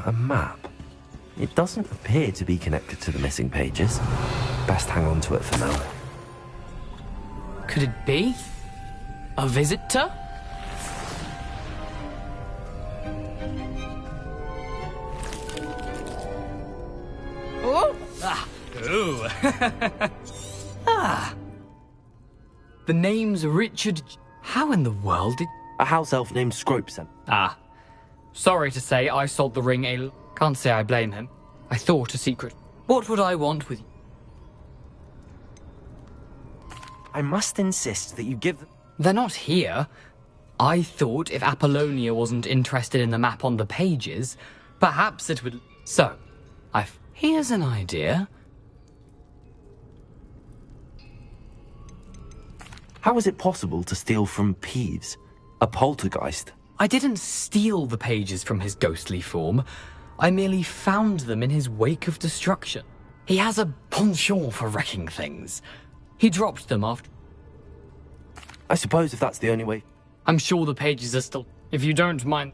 A map. It doesn't appear to be connected to the missing pages. Best hang on to it for now. Could it be? A visitor? Oh! Ah! Ooh! Ah! The name's Richard. How in the world did... A house elf named Scrope sent. Ah. Sorry to say, I sold the ring Can't say I blame him. I thought a secret. What would I want with you? I must insist that you give... They're not here. I thought if Apollonia wasn't interested in the map on the pages, perhaps it would... So, Here's an idea. How is it possible to steal from Peeves, a poltergeist? I didn't steal the pages from his ghostly form. I merely found them in his wake of destruction. He has a penchant for wrecking things. He dropped them after... I suppose if that's the only way... I'm sure the pages are still... If you don't mind...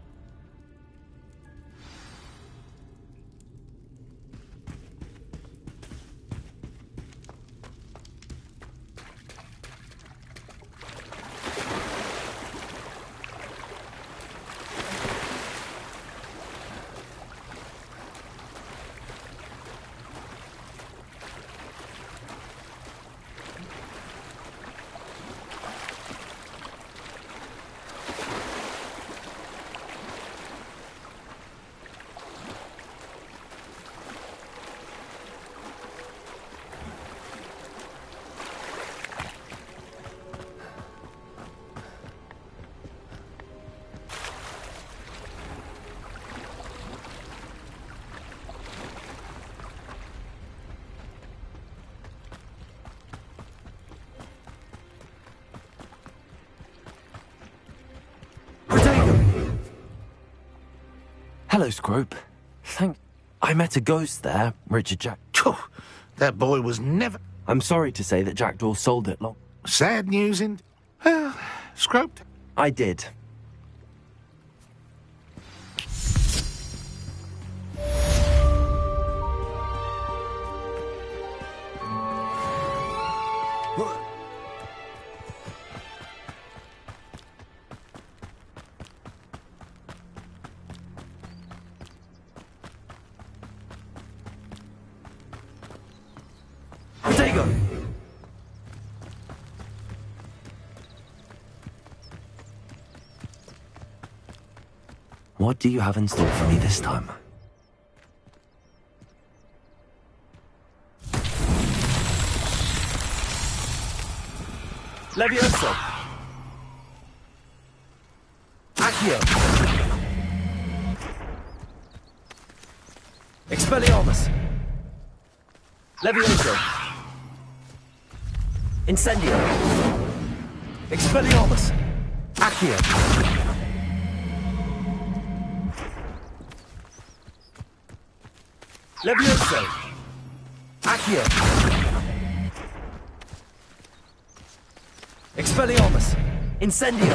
Hello, Scrope. I met a ghost there, Richard Jack. That boy was never... I'm sorry to say that Jackdaw sold it long. Sad news in... Well, Scrope. I did. Protego! What do you have in store for me this time? Levioso! Accio! Expelliarmus! Levioso! Incendio! Expelliarmus! Accio! Levioso! Accio! Expelliarmus! Incendio!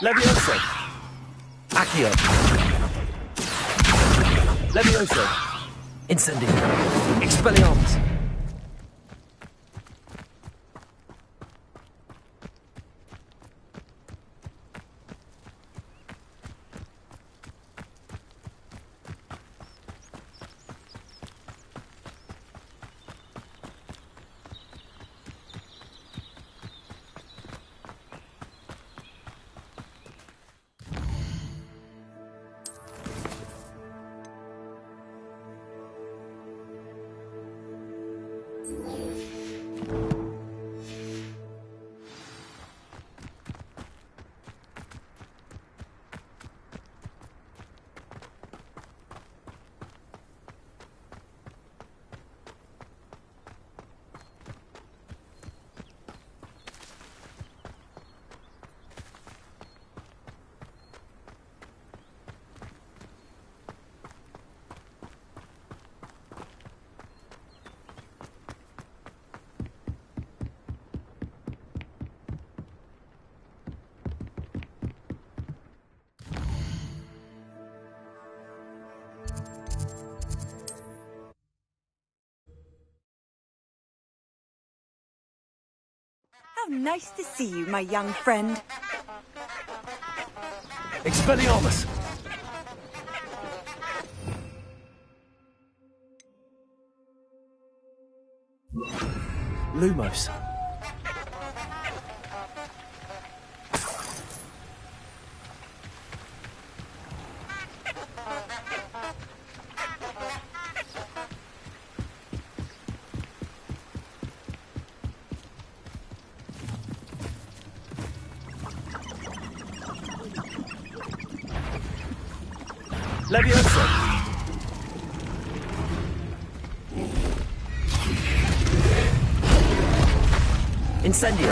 Levioso! Accio! Levioso! Incendio! Expelliarmus! How nice to see you, my young friend. Expelliarmus! Lumos. Levioso! Incendio!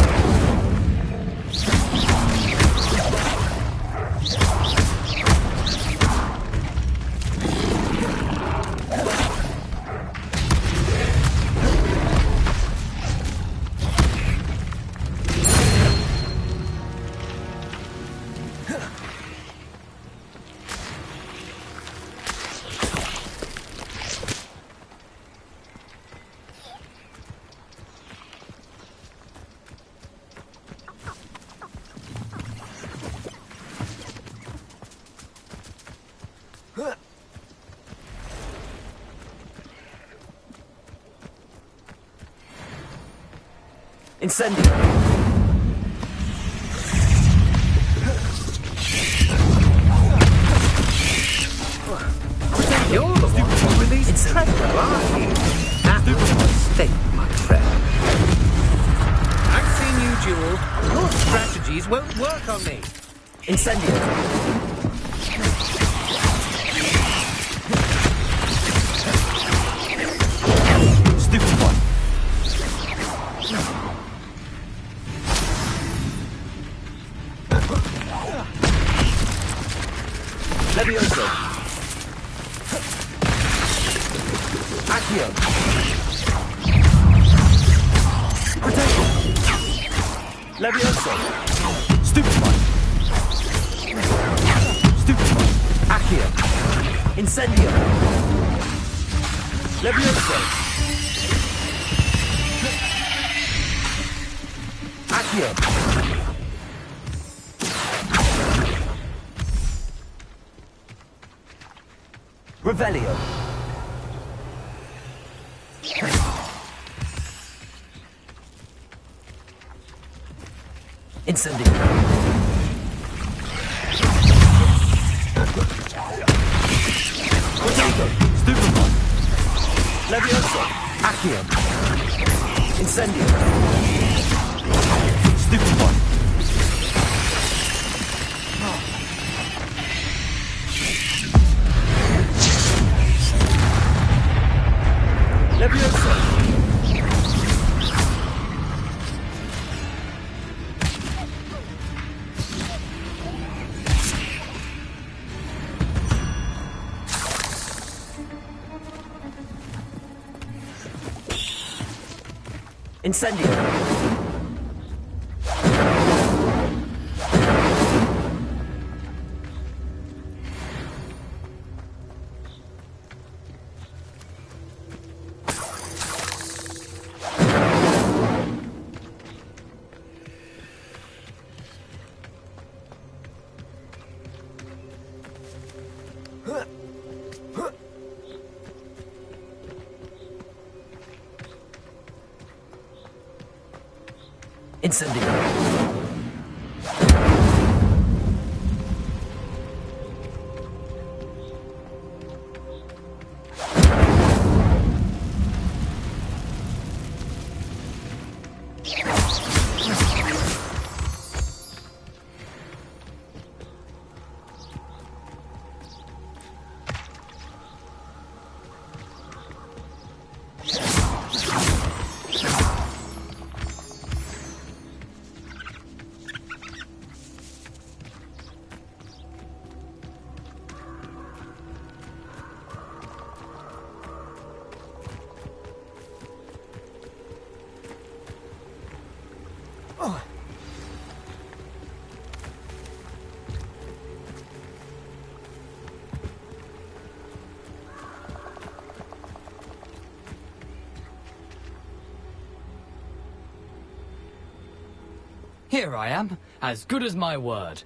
Incendio! You're the one who released treasure, aren't you? That was a mistake, my friend. I've seen you duel. Your strategies won't work on me. Incendio! Stupid. Levioso. Accio. Protego. Levioso. Stupefy. Stupefy. Accio. Incendio. Levioso. Accio. Revelio. Incendio. Potato. Stupefy. Levioso. Accio. Incendio. Stupefy. Levioso. Incendio. Incendio. Here I am, as good as my word.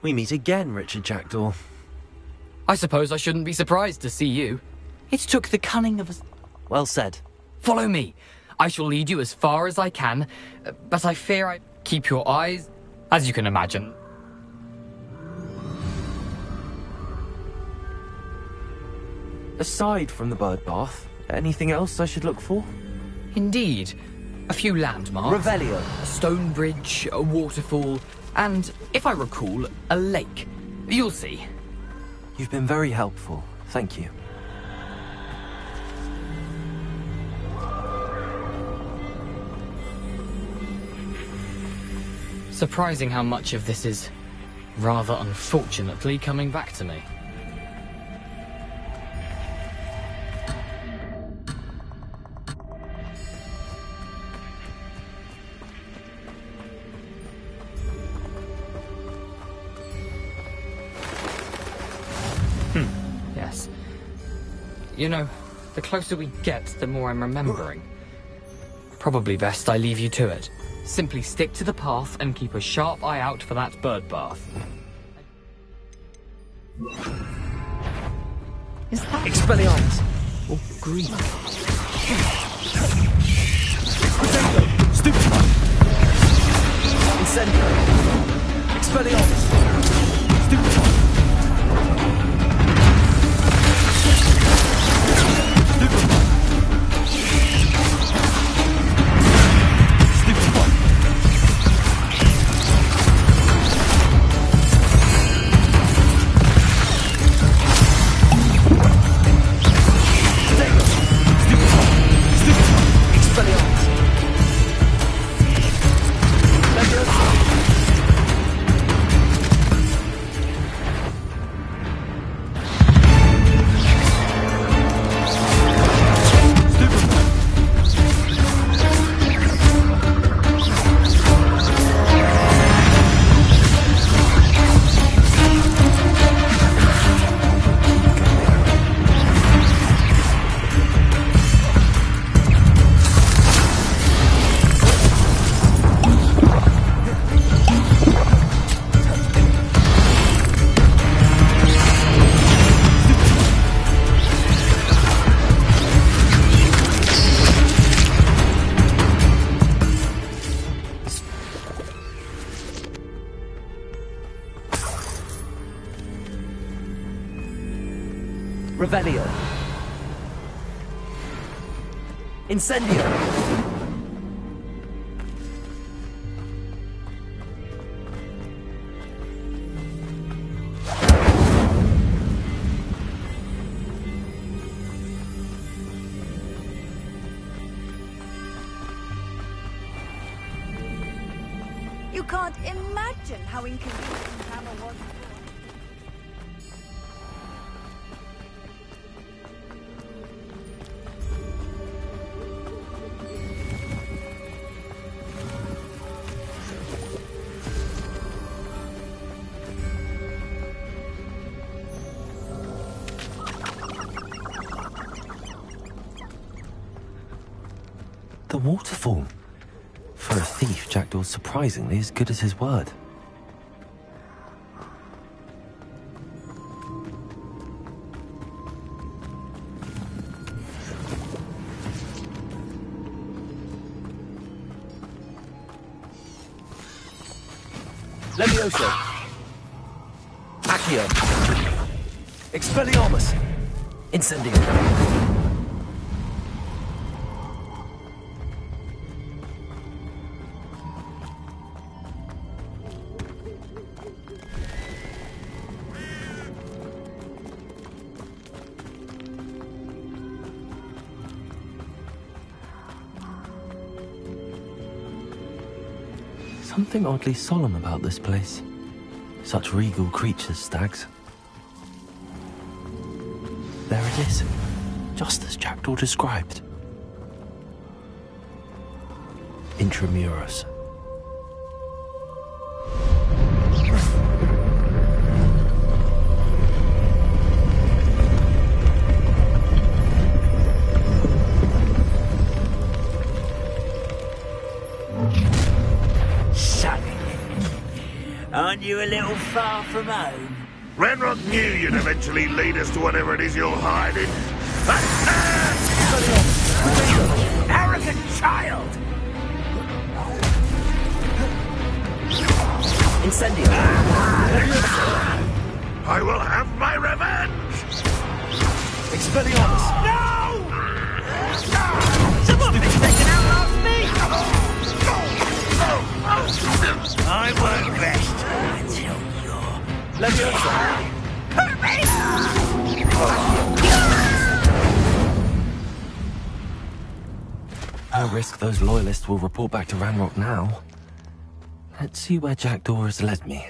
We meet again, Richard Jackdaw. I suppose I shouldn't be surprised to see you. It took the cunning of a... Well said. Follow me. I shall lead you as far as I can, but I fear I keep your eyes, as you can imagine. Aside from the bird bath, anything else I should look for? Indeed. A few landmarks. Revelio. A stone bridge, a waterfall, and, if I recall, a lake. You'll see. You've been very helpful. Thank you. Surprising how much of this is, rather unfortunately, coming back to me. Yes. You know, the closer we get, the more I'm remembering. Probably best I leave you to it. Simply stick to the path and keep a sharp eye out for that bird bath. Is that... Expelliarmus! Or green? Stupefy! Incendio! Expelliarmus! Stupefy! Revelio. Incendio. You can't imagine how inconvenient travel was. The waterfall. For a thief, Jackdaw's surprisingly as good as his word. Levioso. Accio. Expelliarmus. Incendio. Something oddly solemn about this place. Such regal creatures, stags. There it is, just as Jackdaw described. Intramuros. Aren't you a little far from home? Ranrock knew you'd eventually lead us to whatever it is you're hiding. Arrogant child! Incendio! I will have my revenge! Expelliarmus! No! Someone been taken out last me! I won't rest until you're... Leviosa! Hurt me! No risk those loyalists will report back to Ranrock now. Let's see where Jackdaw has led me.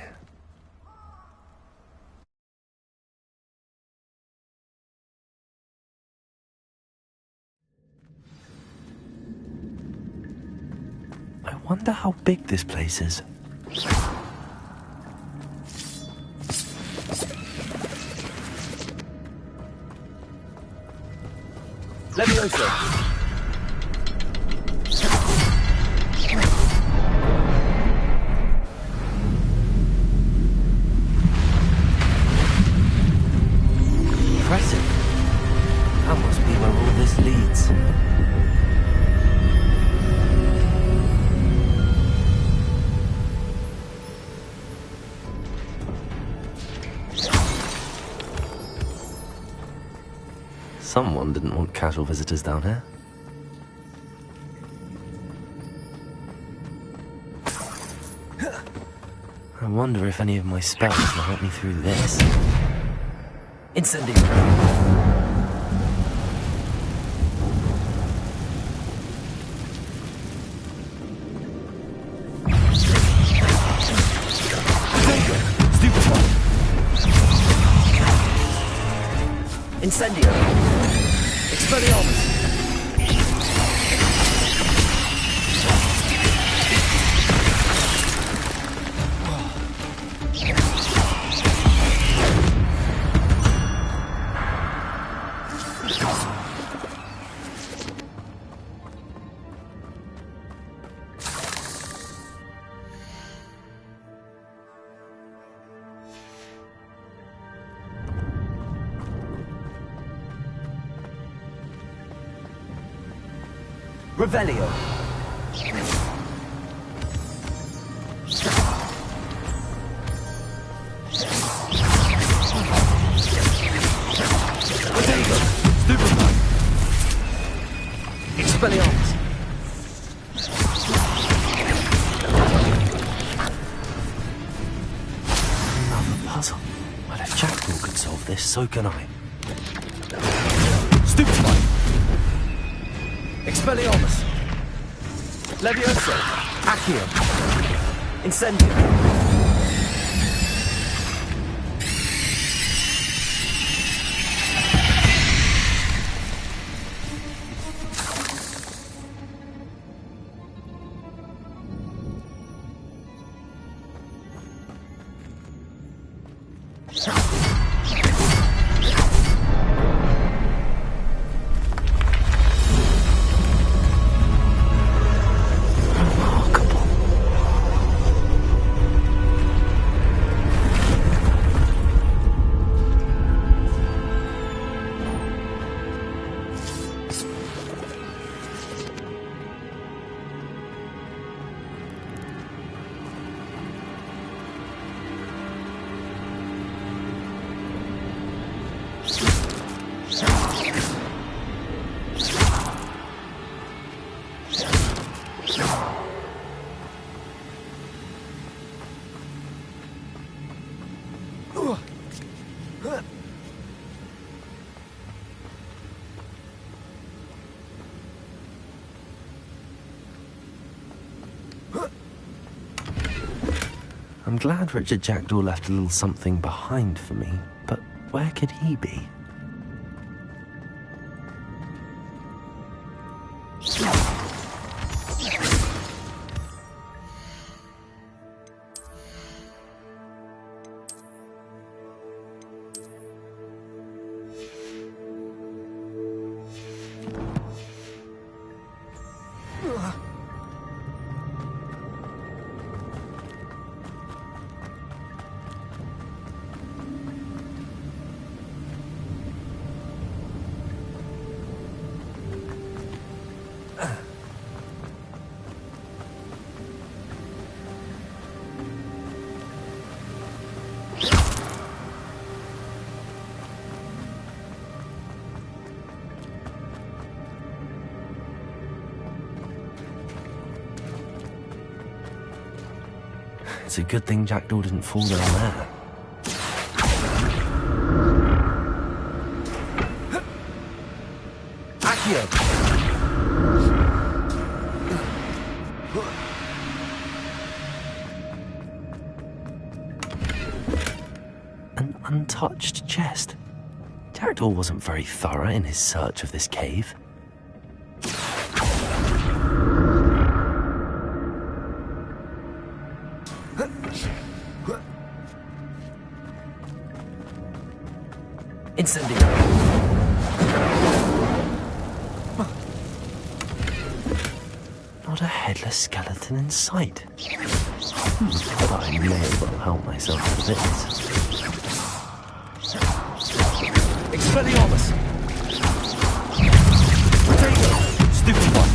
I wonder how big this place is. Leviosa! Impressive. That must be where all this leads. Someone didn't want casual visitors down here. I wonder if any of my spells will help me through this. Incendio! Incendio! Expelliarmus! Revelio. Rodrigo. Stupefy. Expelliarmus. Another puzzle. Well, if Jackdaw could solve this, so can I. Stupefy. Expelliarmus. Leviosa. Accio. Incendio. I'm glad Richard Jackdaw left a little something behind for me, but where could he be? It's a good thing Jackdaw didn't fall down there. Accio! An untouched chest. Jackdaw wasn't very thorough in his search of this cave. Incendio! Not a headless skeleton in sight. But I may as well help myself to this. Expelliarmus! Potato! Stupid one!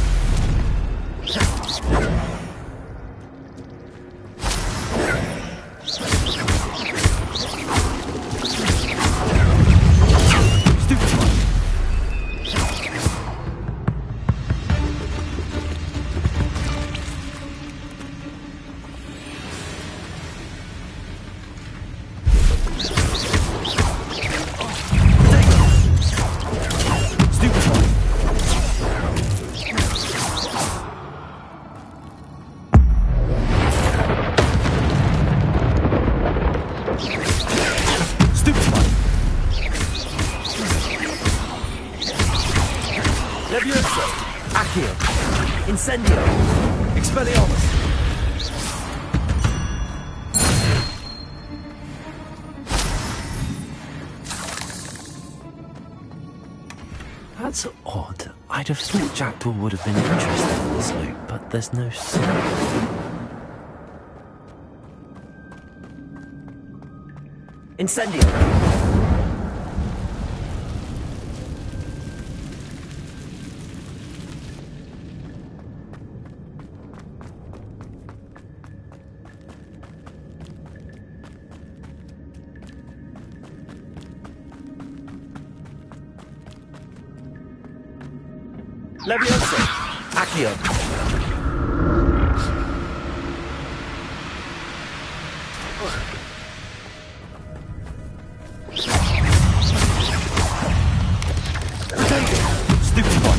Incendio! Expelliarmus! That's odd. I'd have thought Jackdaw would have been interested in this loot, but there's no sign. Incendio! Leviosa! Accio! Stupid one!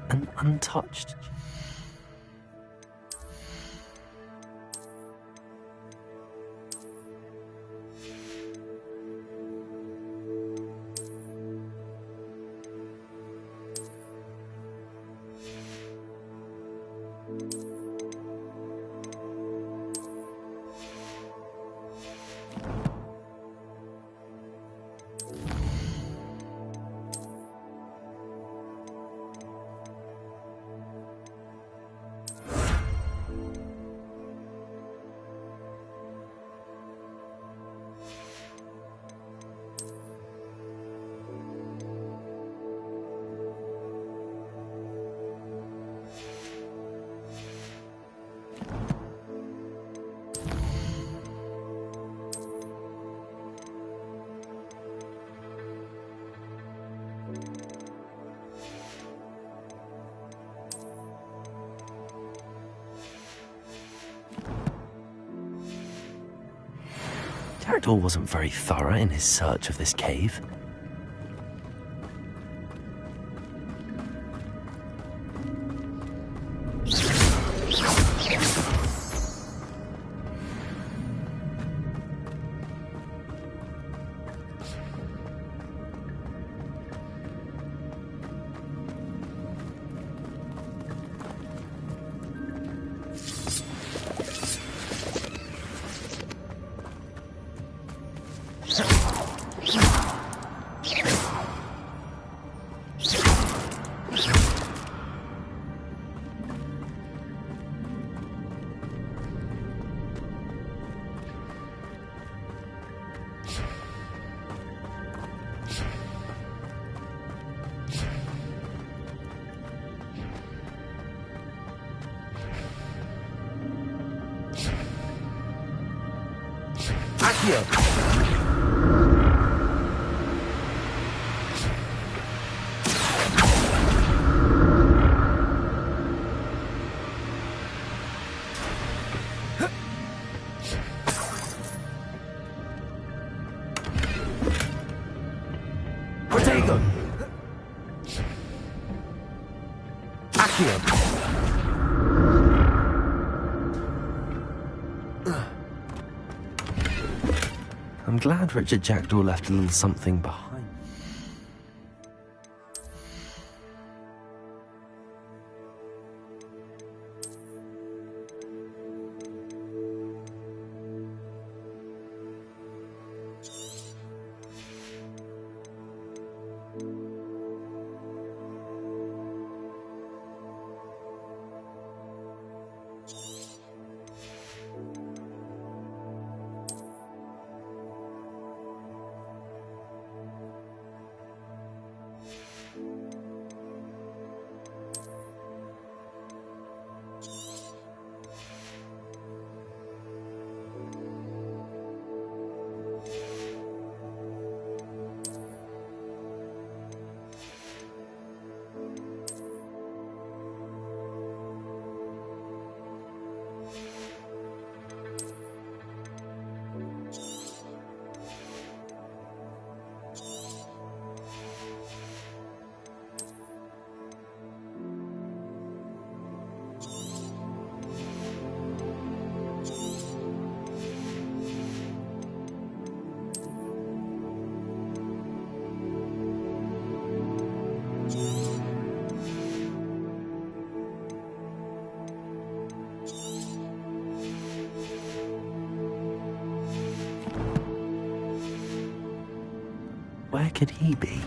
An untouched. Jackdaw wasn't very thorough in his search of this cave. I'm glad Richard Jackdaw left a little something behind. Where could he be?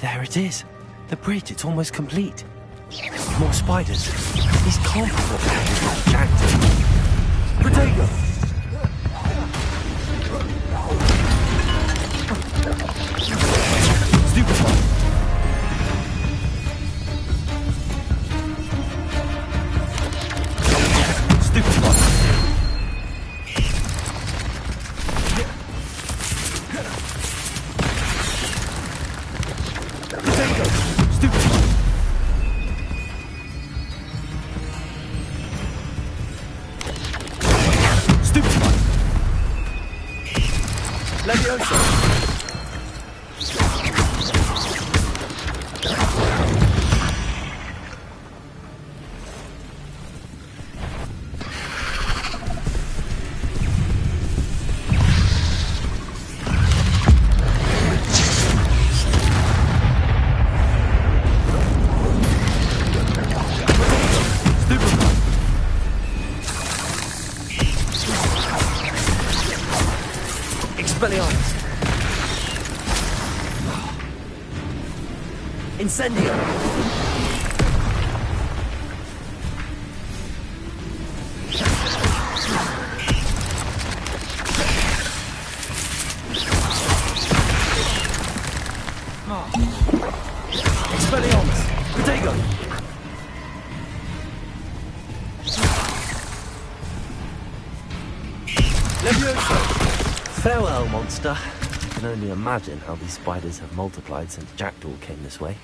There it is. The bridge, it's almost complete. More spiders. These can't be what the hell is Potato! Stupid one. Stupid one. Stupid Levioso! Expelliarmus! Incendio! Expelliarmus! Protego! Levioso! Farewell, monster. I can only imagine how these spiders have multiplied since Jackdaw came this way.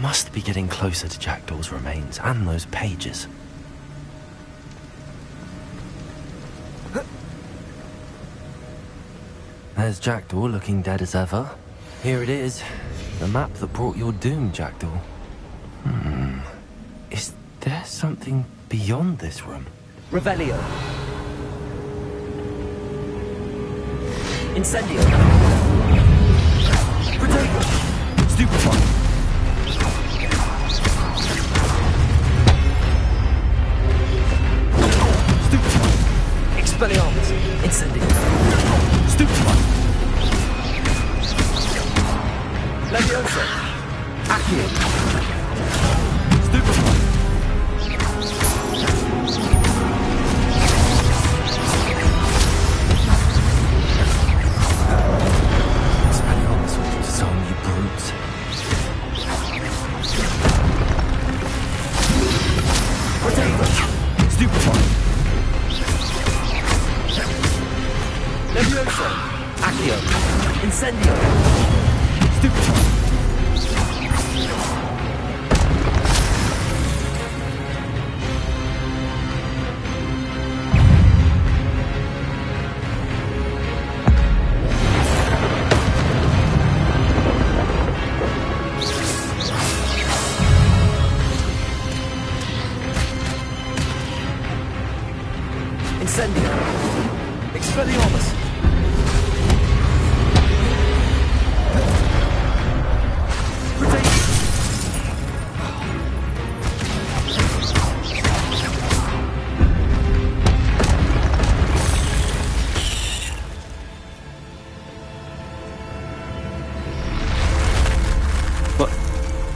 Must be getting closer to Jackdaw's remains and those pages. There's Jackdaw looking dead as ever. Here it is, the map that brought your doom, Jackdaw. Is there something beyond this room? Revelio! Incendio! Protego! Stupefy! Expelliarmus! Incendio! Stupefy! Levioso! Accio! Stupefy! Expelliarmus, some you brutes. Protego! Stupefy! Levioso! Accio! Incendio! Stupefy! Incendio! Expelliarmus!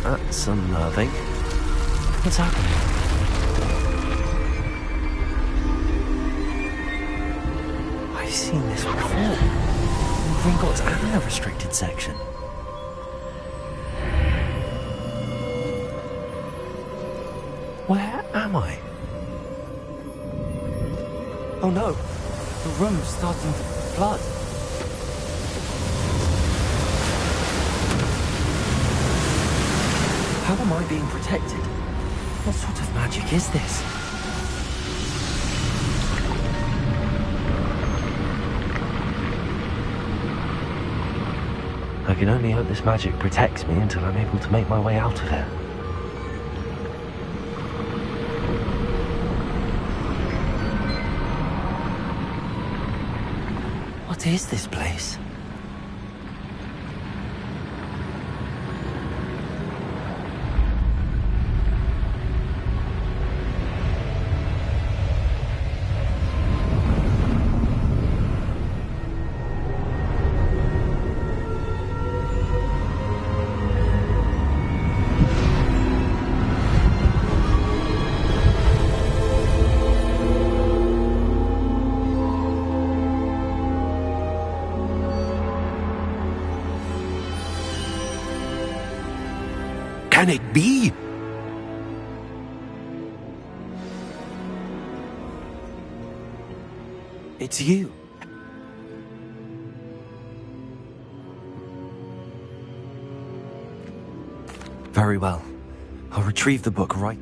That's unnerving. What's happening? I've seen this before. In Gringotts and the restricted section. Where am I? Oh no! The room's starting to flood. How am I being protected? What sort of magic is this? I can only hope this magic protects me until I'm able to make my way out of here. What is this place? Can it be? It's you. Very well. I'll retrieve the book right...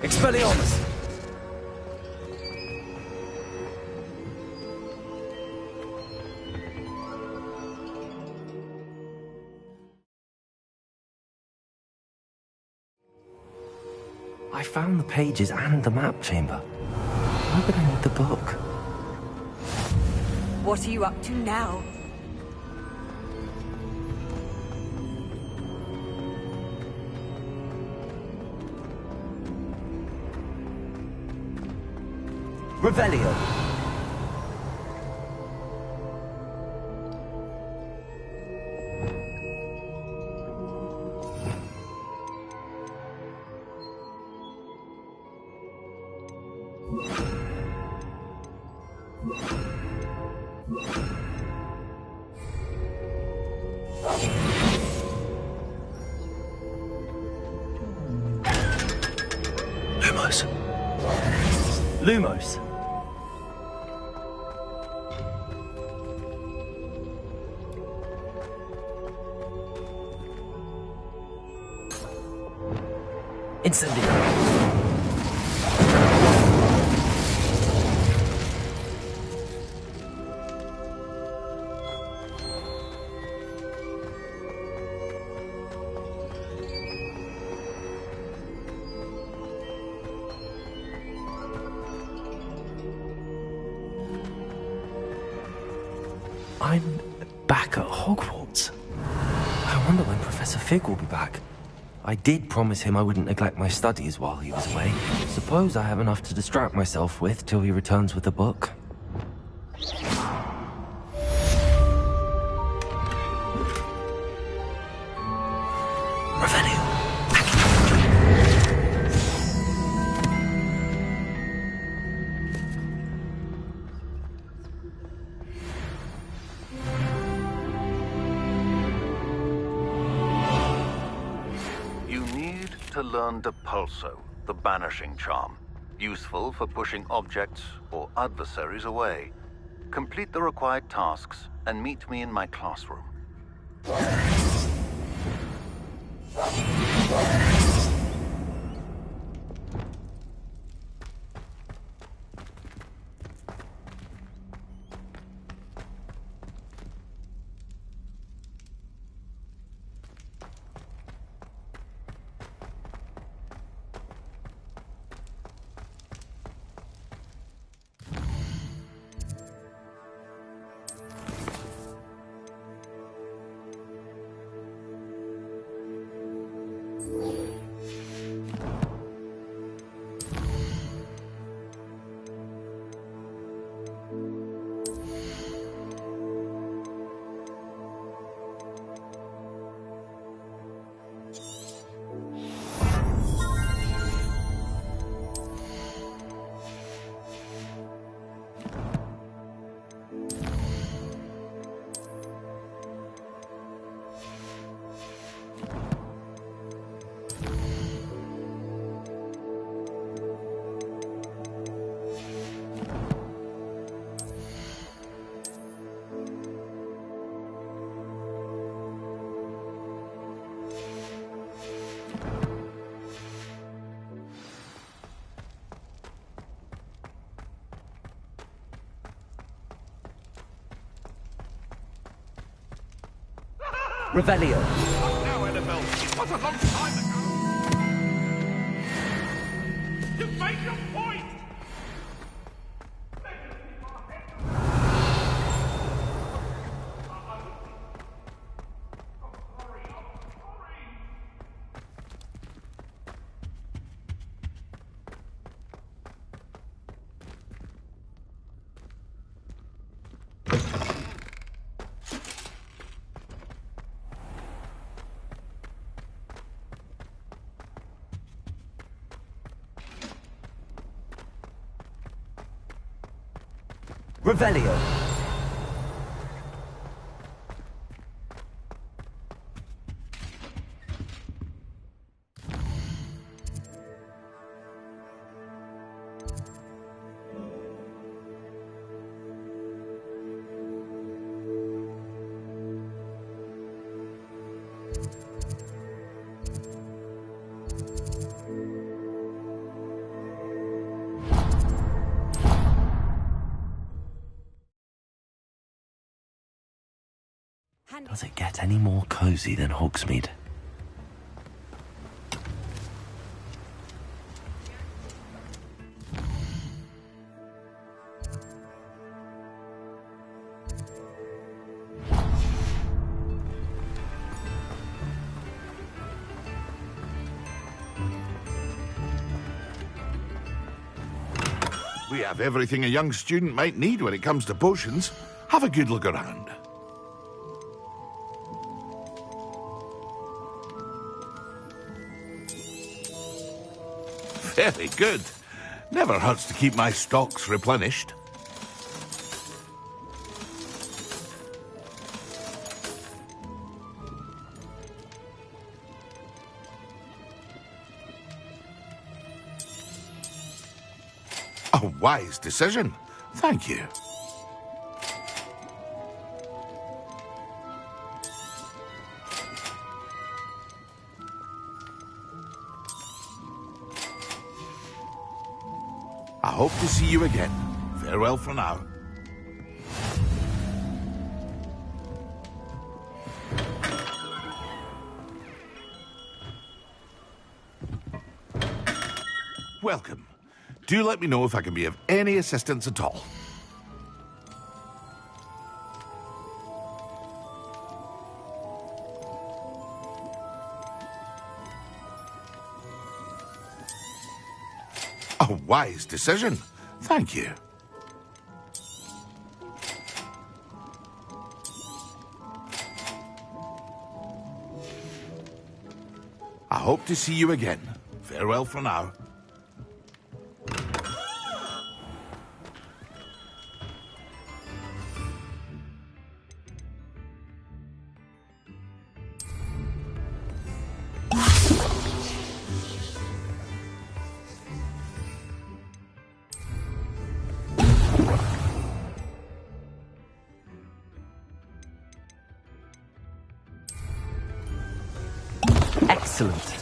Expelliarmus! I found the pages and the map chamber. Why would I need the book? What are you up to now? Revelio. Lumos. Lumos. Incendio. I'm back at Hogwarts. I wonder when Professor Fig will be back. I did promise him I wouldn't neglect my studies while he was away. Suppose I have enough to distract myself with till he returns with the book. Revelio. To learn Depulso, the banishing charm, useful for pushing objects or adversaries away. Complete the required tasks and meet me in my classroom. Revelio. Now, Annabelle, it was a long time ago. You've made your point. Revelio. Does it get any more cozy than Hogsmeade? We have everything a young student might need when it comes to potions. Have a good look around. Very good. Never hurts to keep my stocks replenished. A wise decision. Thank you. I hope to see you again. Farewell for now. Welcome. Do let me know if I can be of any assistance at all. A wise decision. Thank you. I hope to see you again. Farewell for now. Excellent.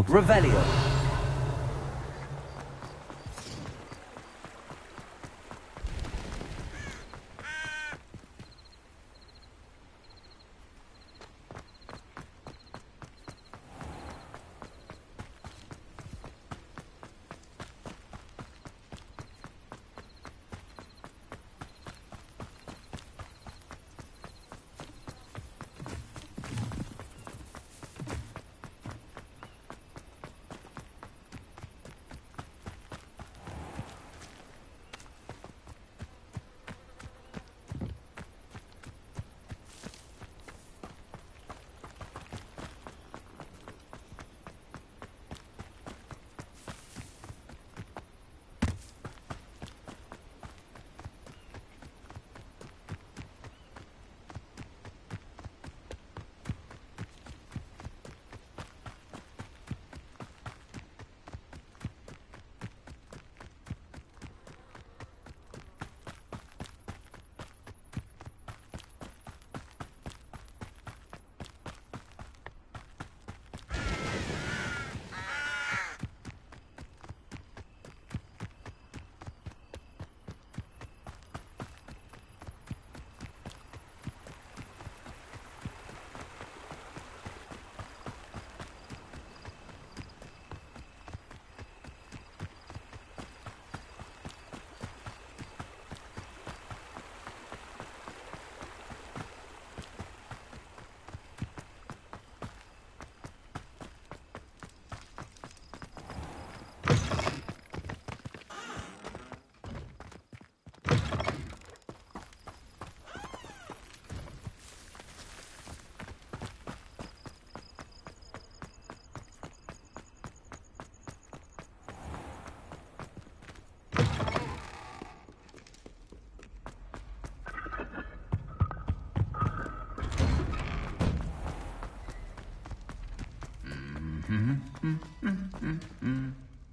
Revelio.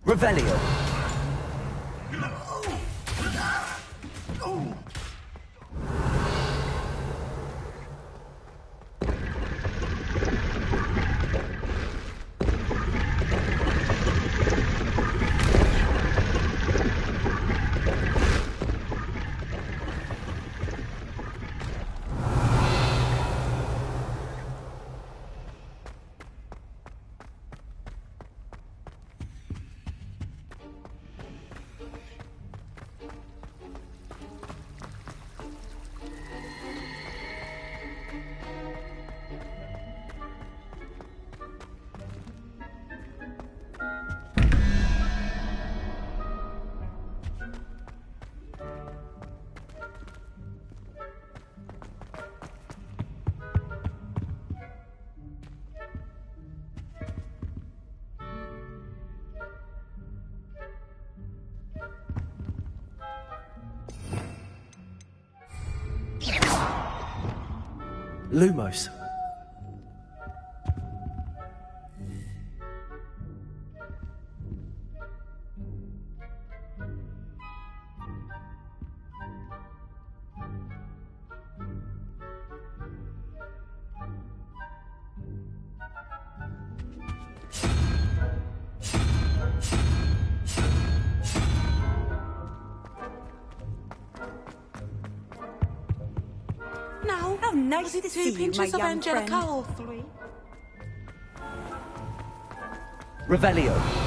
Revelio. Lumos. Now, How nice was it to 2 see you, my pinches of young Angelica friend. or 3? Revelio.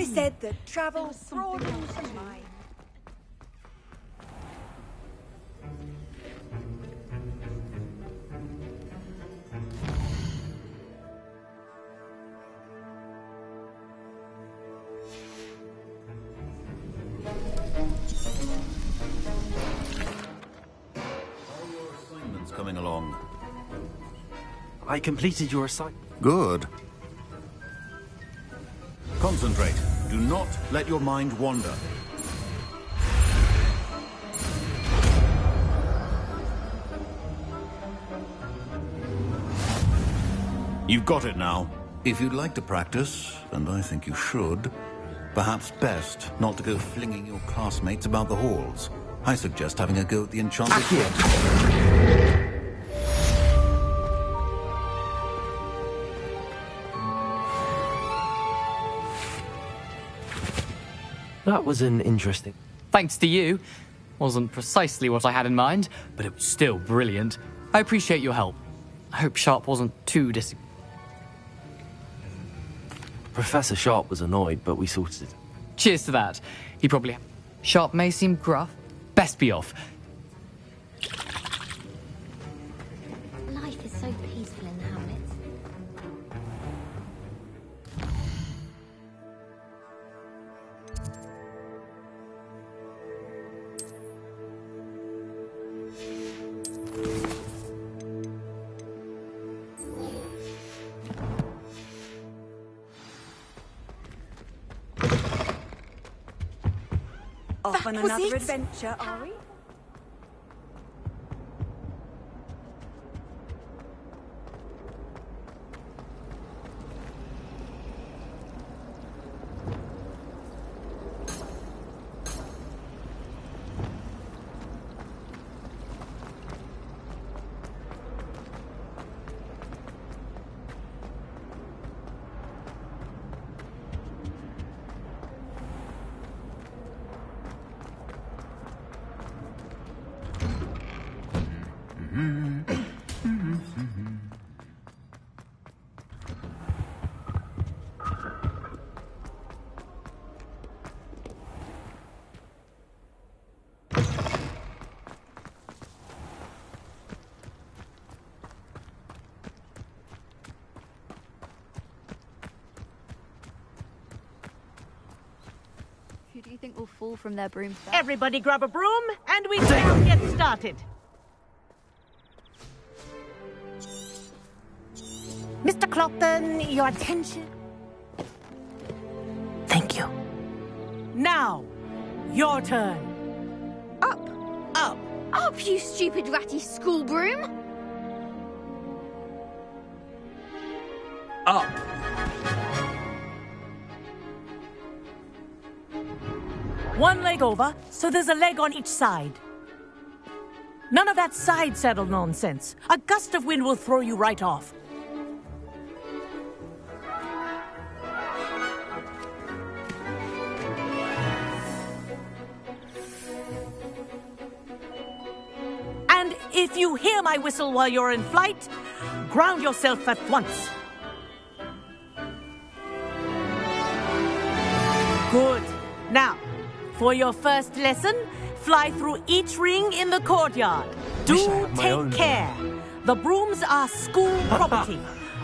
said that travel broadens the mind. Assignment's coming along. I completed your assignment. Good. Concentrate. Do not let your mind wander. You've got it now. If you'd like to practice, and I think you should, perhaps best not to go flinging your classmates about the halls. I suggest having a go at the enchanted sword. That was an interesting... Thanks to you. Wasn't precisely what I had in mind, but it was still brilliant. I appreciate your help. I hope Sharp wasn't too Professor Sharp was annoyed, but we sorted it. Cheers to that. He probably... Sharp may seem gruff. Best be off. Life is so peaceful in the hamlets. Off on another adventure, are we? Who do you think will fall from their broomstick? Everybody grab a broom, and we shall get started. Mr. Clopton, your attention. Thank you. Now, your turn. Up. Up. Up, you stupid ratty school broom. Up. One leg over, so there's a leg on each side. None of that side saddle nonsense. A gust of wind will throw you right off. And if you hear my whistle while you're in flight, ground yourself at once. Good. Now, for your first lesson, fly through each ring in the courtyard. Do take care. The brooms are school property.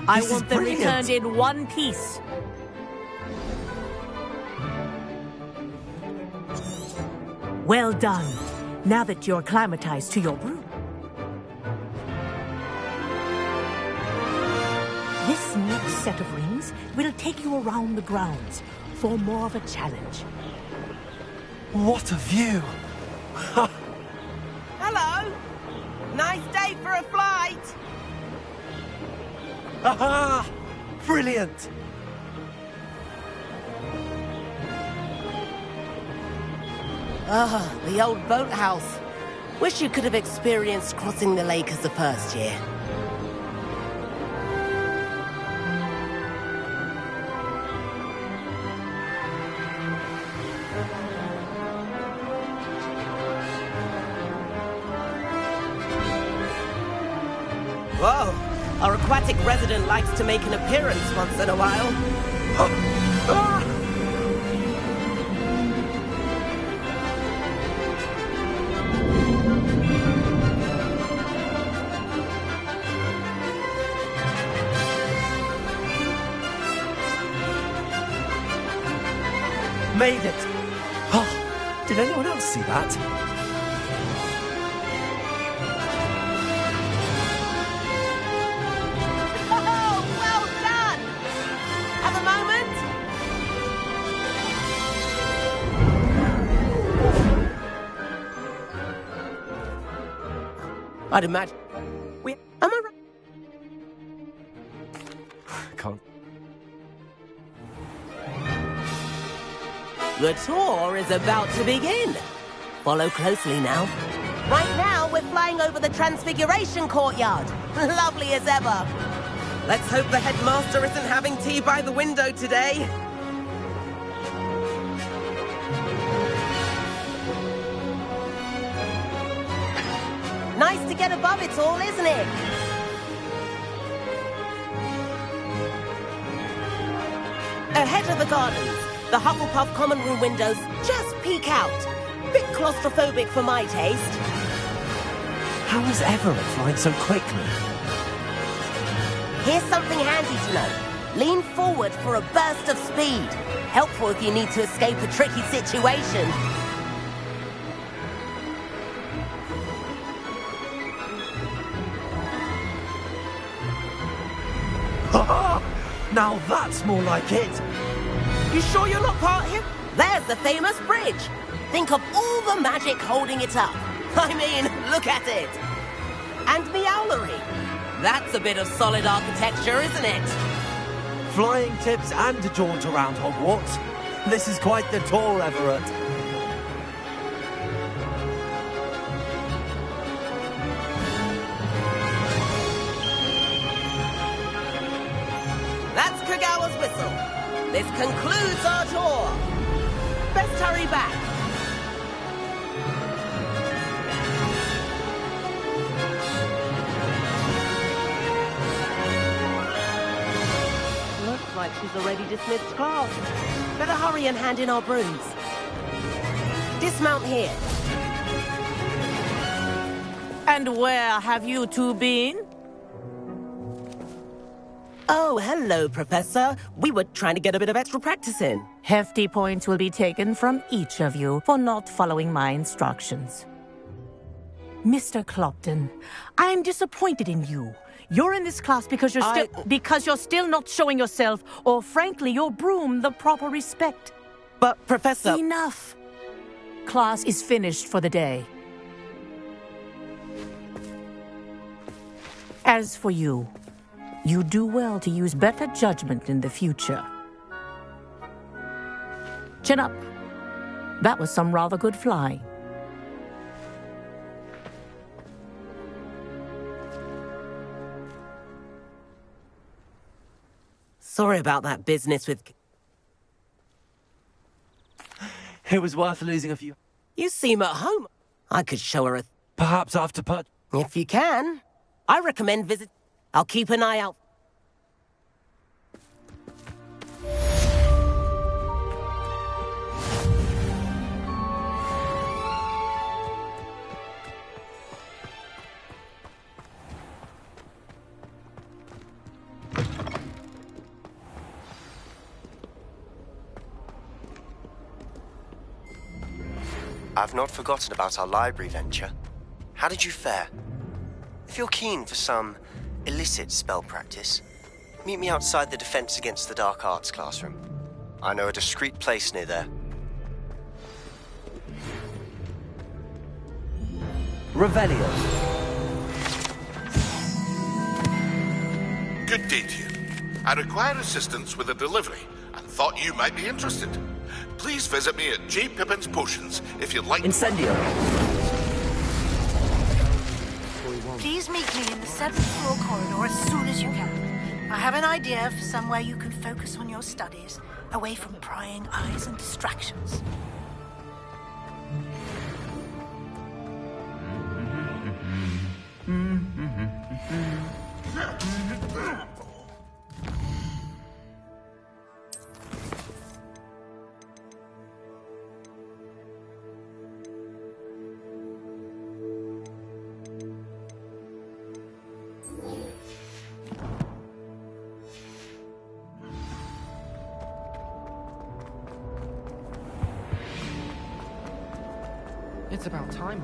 I want them returned in one piece. Well done. Now that you're acclimatized to your broom. This next set of rings will take you around the grounds for more of a challenge. What a view! Hello! Nice day for a flight! Aha! Brilliant! Ah, the old boathouse. Wish you could have experienced crossing the lake as the first year. Whoa! Our aquatic resident likes to make an appearance once in a while. made it! Oh, did anyone else see that? Oh, well done! Have a moment? I'd imagine... Am I right? Can't... The tour is about to begin. Follow closely now. Right now, we're flying over the Transfiguration Courtyard. Lovely as ever. Let's hope the headmaster isn't having tea by the window today. Nice to get above it all, isn't it? Ahead of the gardens, the Hufflepuff common room windows just peek out. Bit claustrophobic for my taste. How is Everett flying so quickly? Here's something handy to know. Lean forward for a burst of speed. Helpful if you need to escape a tricky situation. Now that's more like it! You sure you're not part here? There's the famous bridge. Think of all the magic holding it up. I mean, look at it. And the owlery. That's a bit of solid architecture, isn't it? Flying tips and a jaunt around Hogwarts. This is quite the tour, Everett. That's Kagawa's whistle. This concludes our tour. Best hurry back. Looks like she's already dismissed class. Better hurry and hand in our brooms. Dismount here. And where have you two been? Oh, hello, Professor. We were trying to get a bit of extra practice in. Hefty points will be taken from each of you for not following my instructions. Mr. Clopton, I'm disappointed in you. You're in this class because you're still not showing yourself, or frankly, your broom the proper respect. But, Professor... Enough. Class is finished for the day. As for you, you do well to use better judgment in the future. Chin up. That was some rather good flying. Sorry about that business with... It was worth losing a few... You seem at home. I could show her a... Perhaps after put... If you can. I recommend visit... I'll keep an eye out. I've not forgotten about our library venture. How did you fare? If you're keen for some illicit spell practice, meet me outside the Defense Against the Dark Arts classroom. I know a discreet place near there. Revelio. Good day to you. I require assistance with a delivery and thought you might be interested. Please visit me at J. Pippin's Potions if you'd like... Incendio. Please meet me in the 7th floor corridor as soon as you can. I have an idea for somewhere you can focus on your studies, away from prying eyes and distractions. It's about time.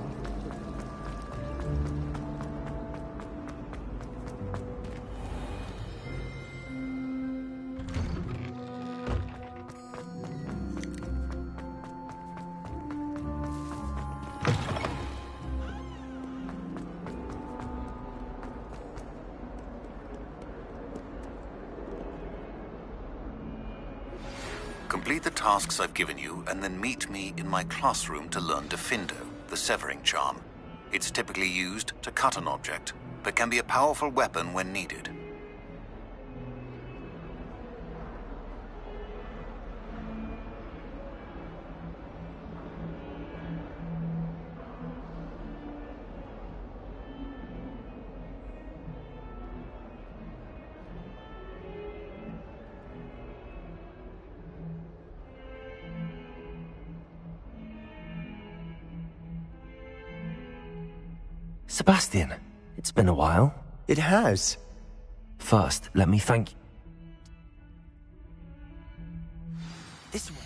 Complete the tasks I've given you, and then meet me in my classroom to learn Defindo, the severing charm. It's typically used to cut an object, but can be a powerful weapon when needed. Sebastian, it's been a while. It has. First, let me thank you. This way.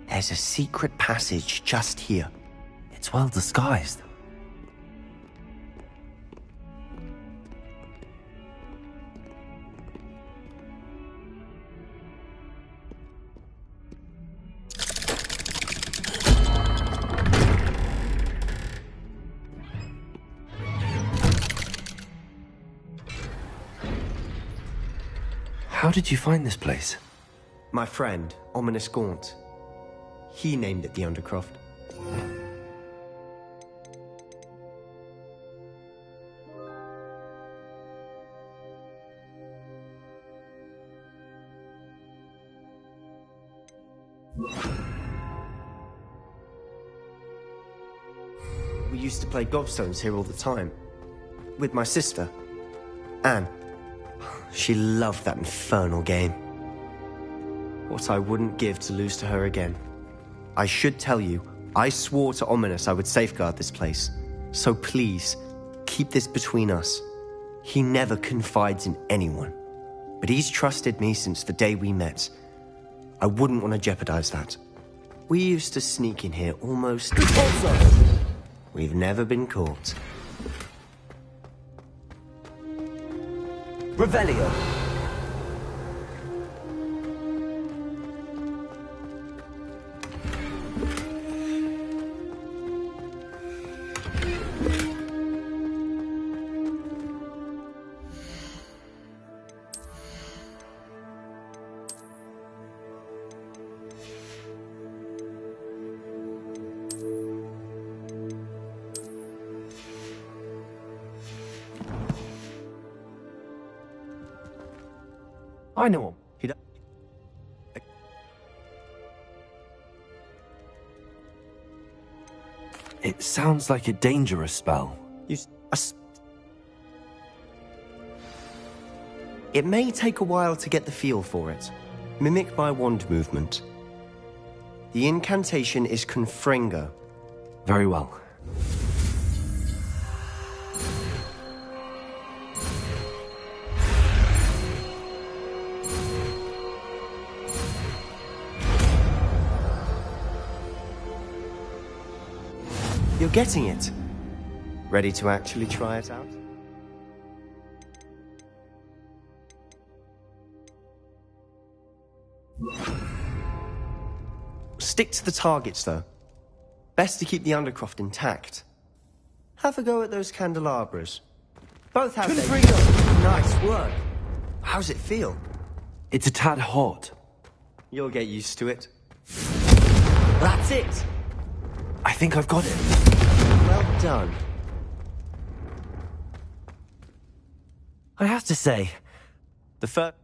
There's a secret passage just here. It's well disguised. How did you find this place? My friend, Ominous Gaunt. He named it the Undercroft. We used to play gobstones here all the time. With my sister, Anne. She loved that infernal game. What I wouldn't give to lose to her again. I should tell you, I swore to Ominous I would safeguard this place. So please, keep this between us. He never confides in anyone. But he's trusted me since the day we met. I wouldn't want to jeopardize that. We used to sneak in here almost... We've never been caught. Revelio. I know him. It sounds like a dangerous spell. It may take a while to get the feel for it. Mimic my wand movement. The incantation is Confringo. Very well. You're getting it. Ready to actually try it out? Stick to the targets, though. Best to keep the Undercroft intact. Have a go at those candelabras. Both have their... Nice work. How's it feel? It's a tad hot. You'll get used to it. That's it! I think I've got it. Well done. I have to say, the first...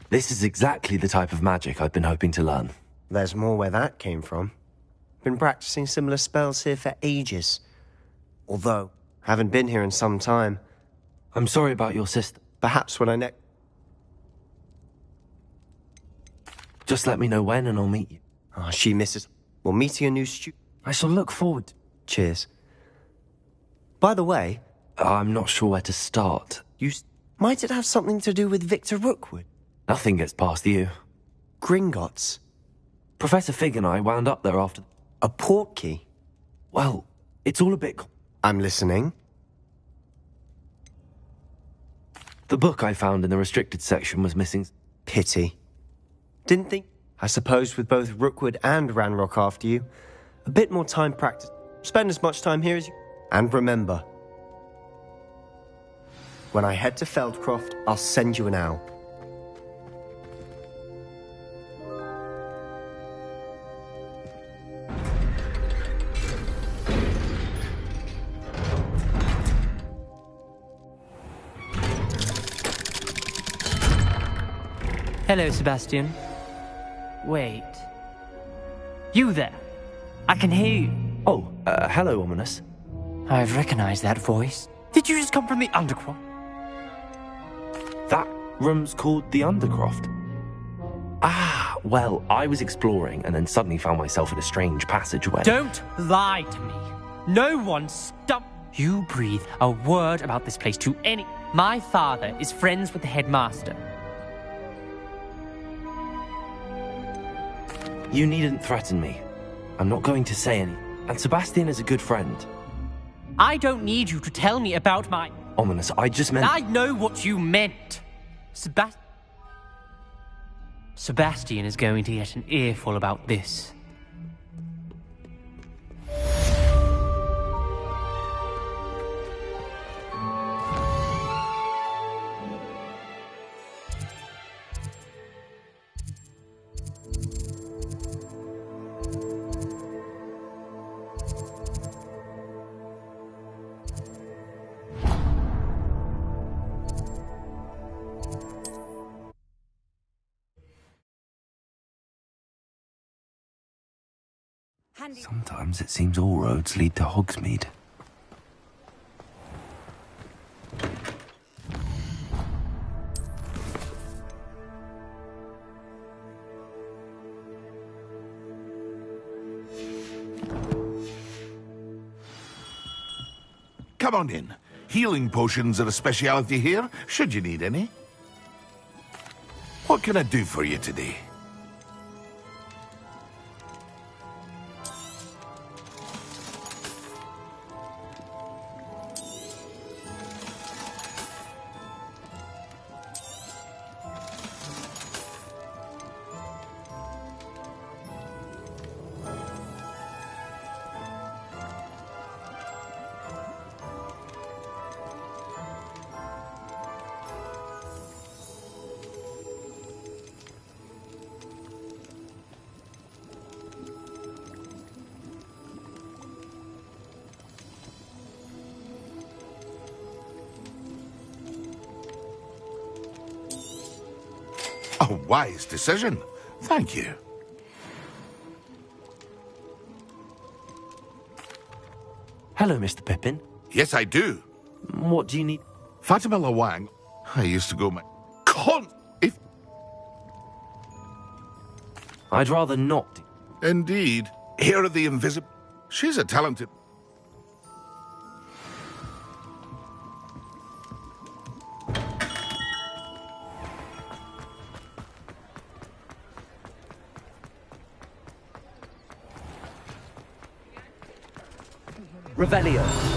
This is exactly the type of magic I've been hoping to learn. There's more where that came from. Been practicing similar spells here for ages. Although, haven't been here in some time. I'm sorry about your sister. Perhaps when I Just let me know when and I'll meet you. Oh, she misses... Well, meeting a new I shall look forward. Cheers. By the way... I'm not sure where to start. Might it have something to do with Victor Rookwood? Nothing gets past you. Gringotts. Professor Fig and I wound up there after... A portkey? Well, it's all a bit... I'm listening. The book I found in the restricted section was missing. Pity. Didn't think... I suppose with both Rookwood and Ranrock after you, a bit more time practice. Spend as much time here as you... And remember, when I head to Feldcroft, I'll send you an owl. Hello, Sebastian. Wait. You there? I can hear you. Oh, hello, Ominous. I've recognized that voice. Did you just come from the Undercroft? That room's called the Undercroft. Ah, well, I was exploring and then suddenly found myself in a strange passageway. Don't lie to me. No one stop. You breathe a word about this place to any... My father is friends with the headmaster. You needn't threaten me. I'm not going to say any. And Sebastian is a good friend. I don't need you to tell me about my... Ominous, I just meant... I know what you meant. Sebastian is going to get an earful about this. Sometimes it seems all roads lead to Hogsmeade. Come on in. Healing potions are a speciality here, should you need any. What can I do for you today? A wise decision. Thank you. Hello, Mr. Pippin. Yes, I do. What do you need? Fatima Lawang. I used to go my... I'd rather not. Indeed. Here are the invisible... She's a talented... Revelio.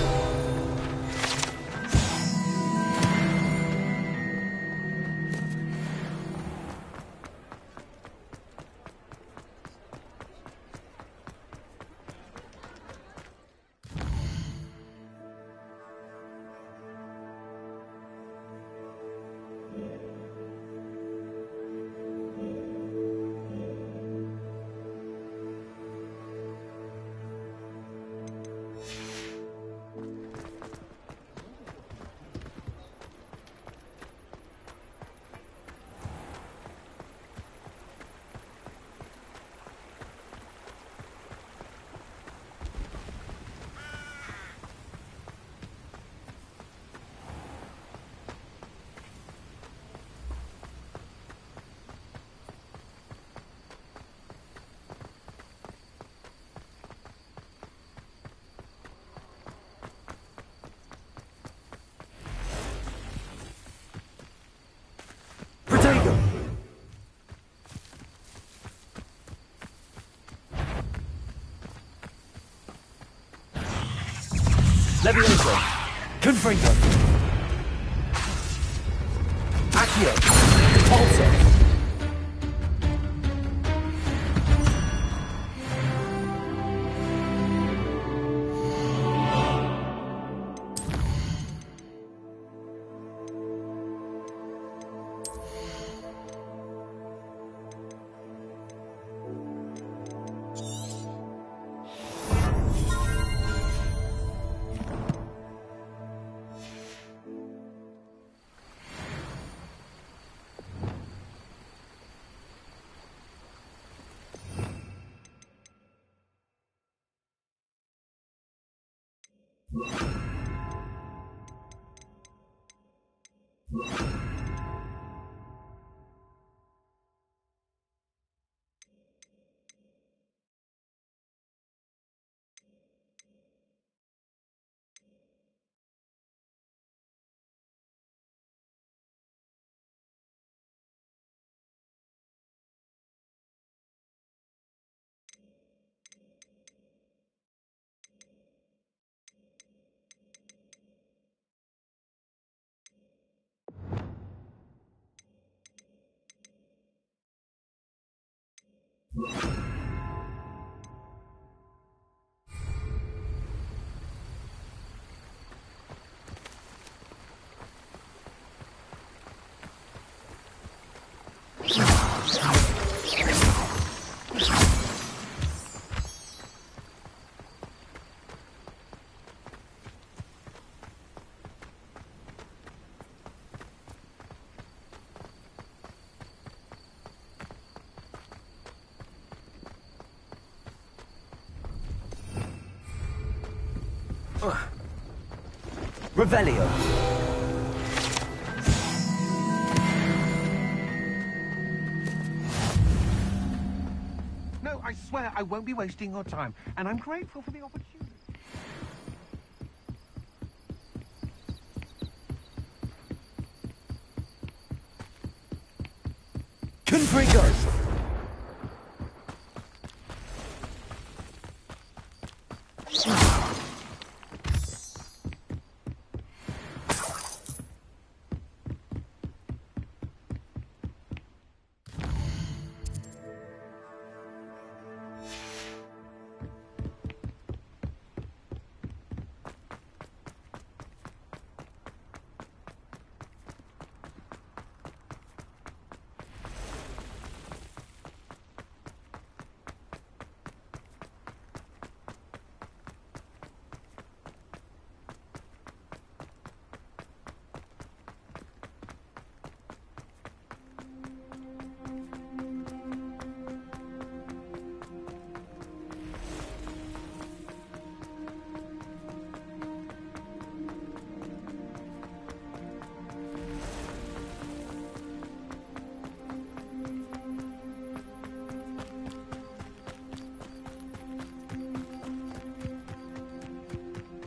Levioso. Confringo. Accio. Repulso. Revelio. No, I swear I won't be wasting your time, and I'm grateful for the opportunity. Confringo.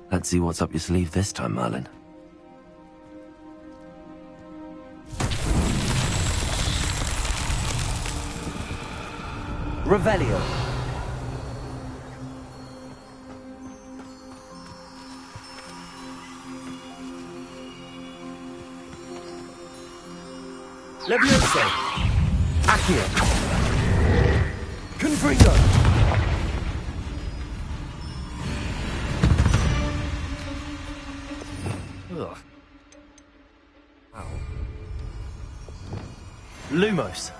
Let's see what's up your sleeve this time, Merlin. Revelio. Levioso. Accio. Confringo. Ugh. Ow. Lumos.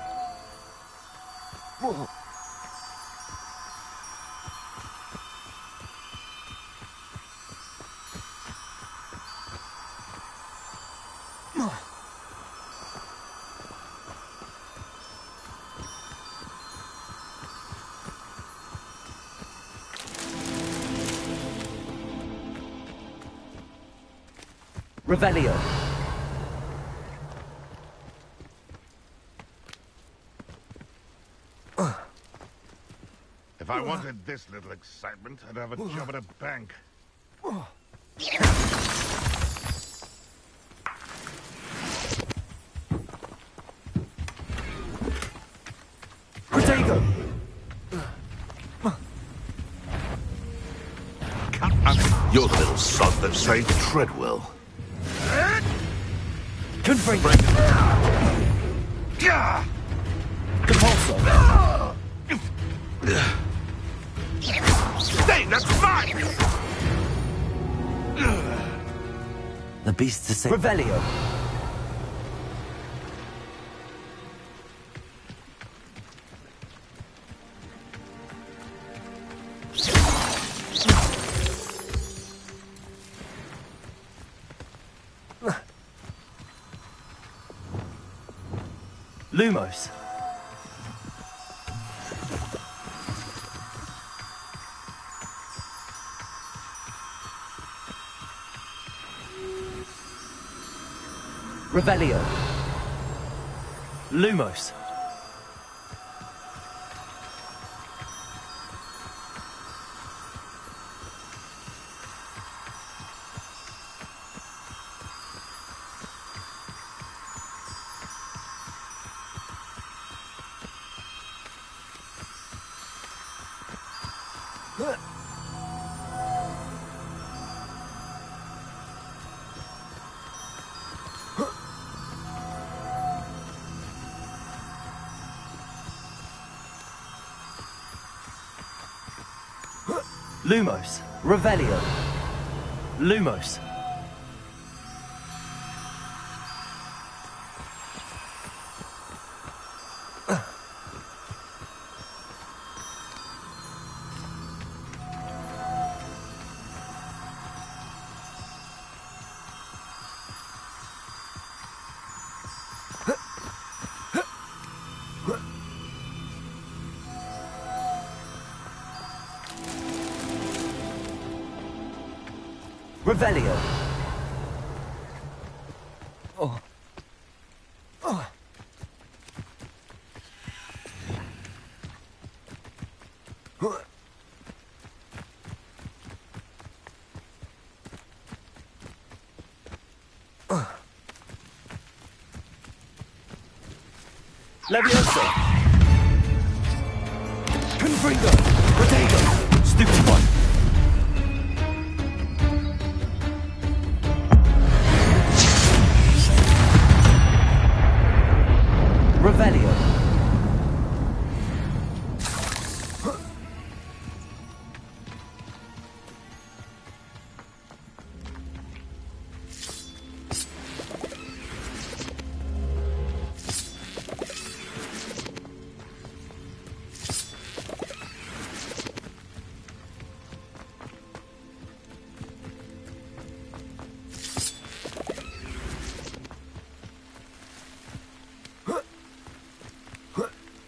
Revelio. If I wanted this little excitement, I'd have a job at a bank. Protego. You're the little sod that saved Treadwell. Confringo. Compulso. Stay, that's mine! The beast's to say. Revelio. Lumos. Revelio. Lumos. Lumos. Revelio. Lumos. Revelio. Oh. Oh. Levioso. Confringo. Protego. Stupid one. Revelio.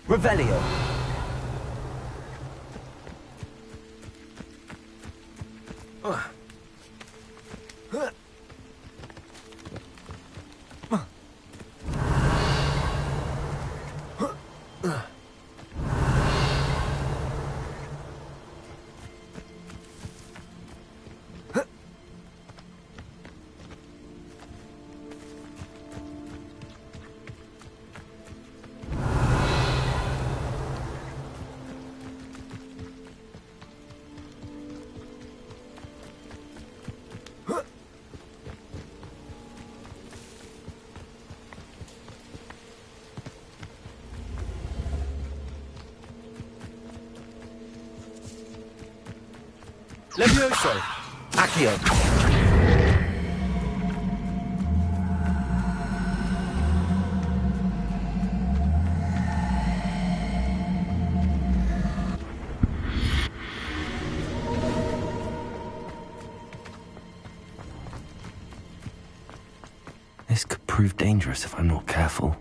Revelio. Levioso! Accio! This could prove dangerous if I'm not careful.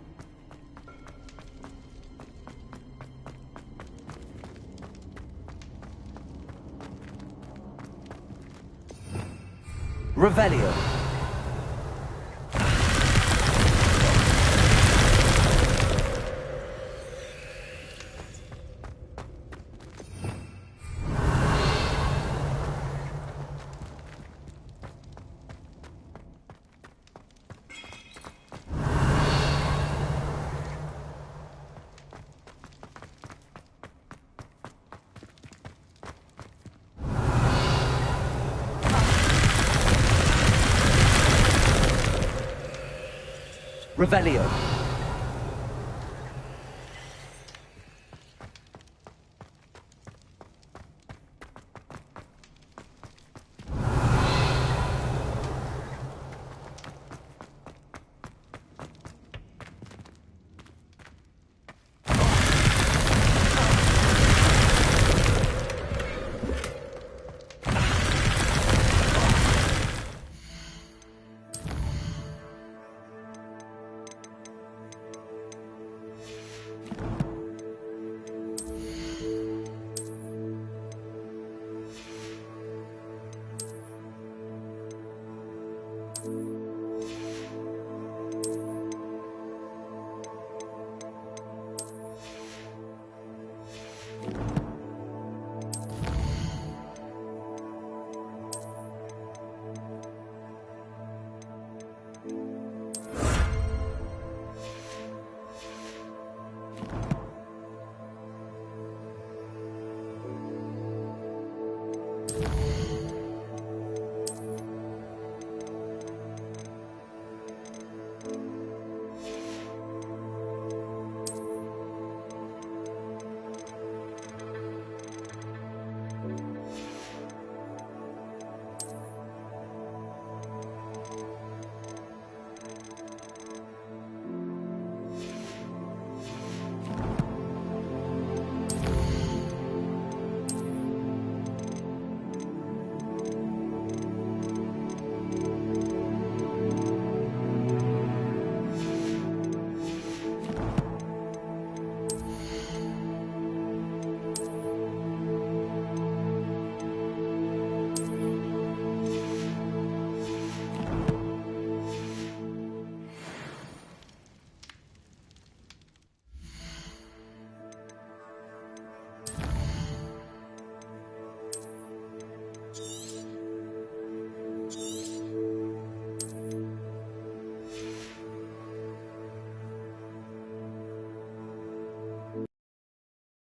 Revelio. Revelio.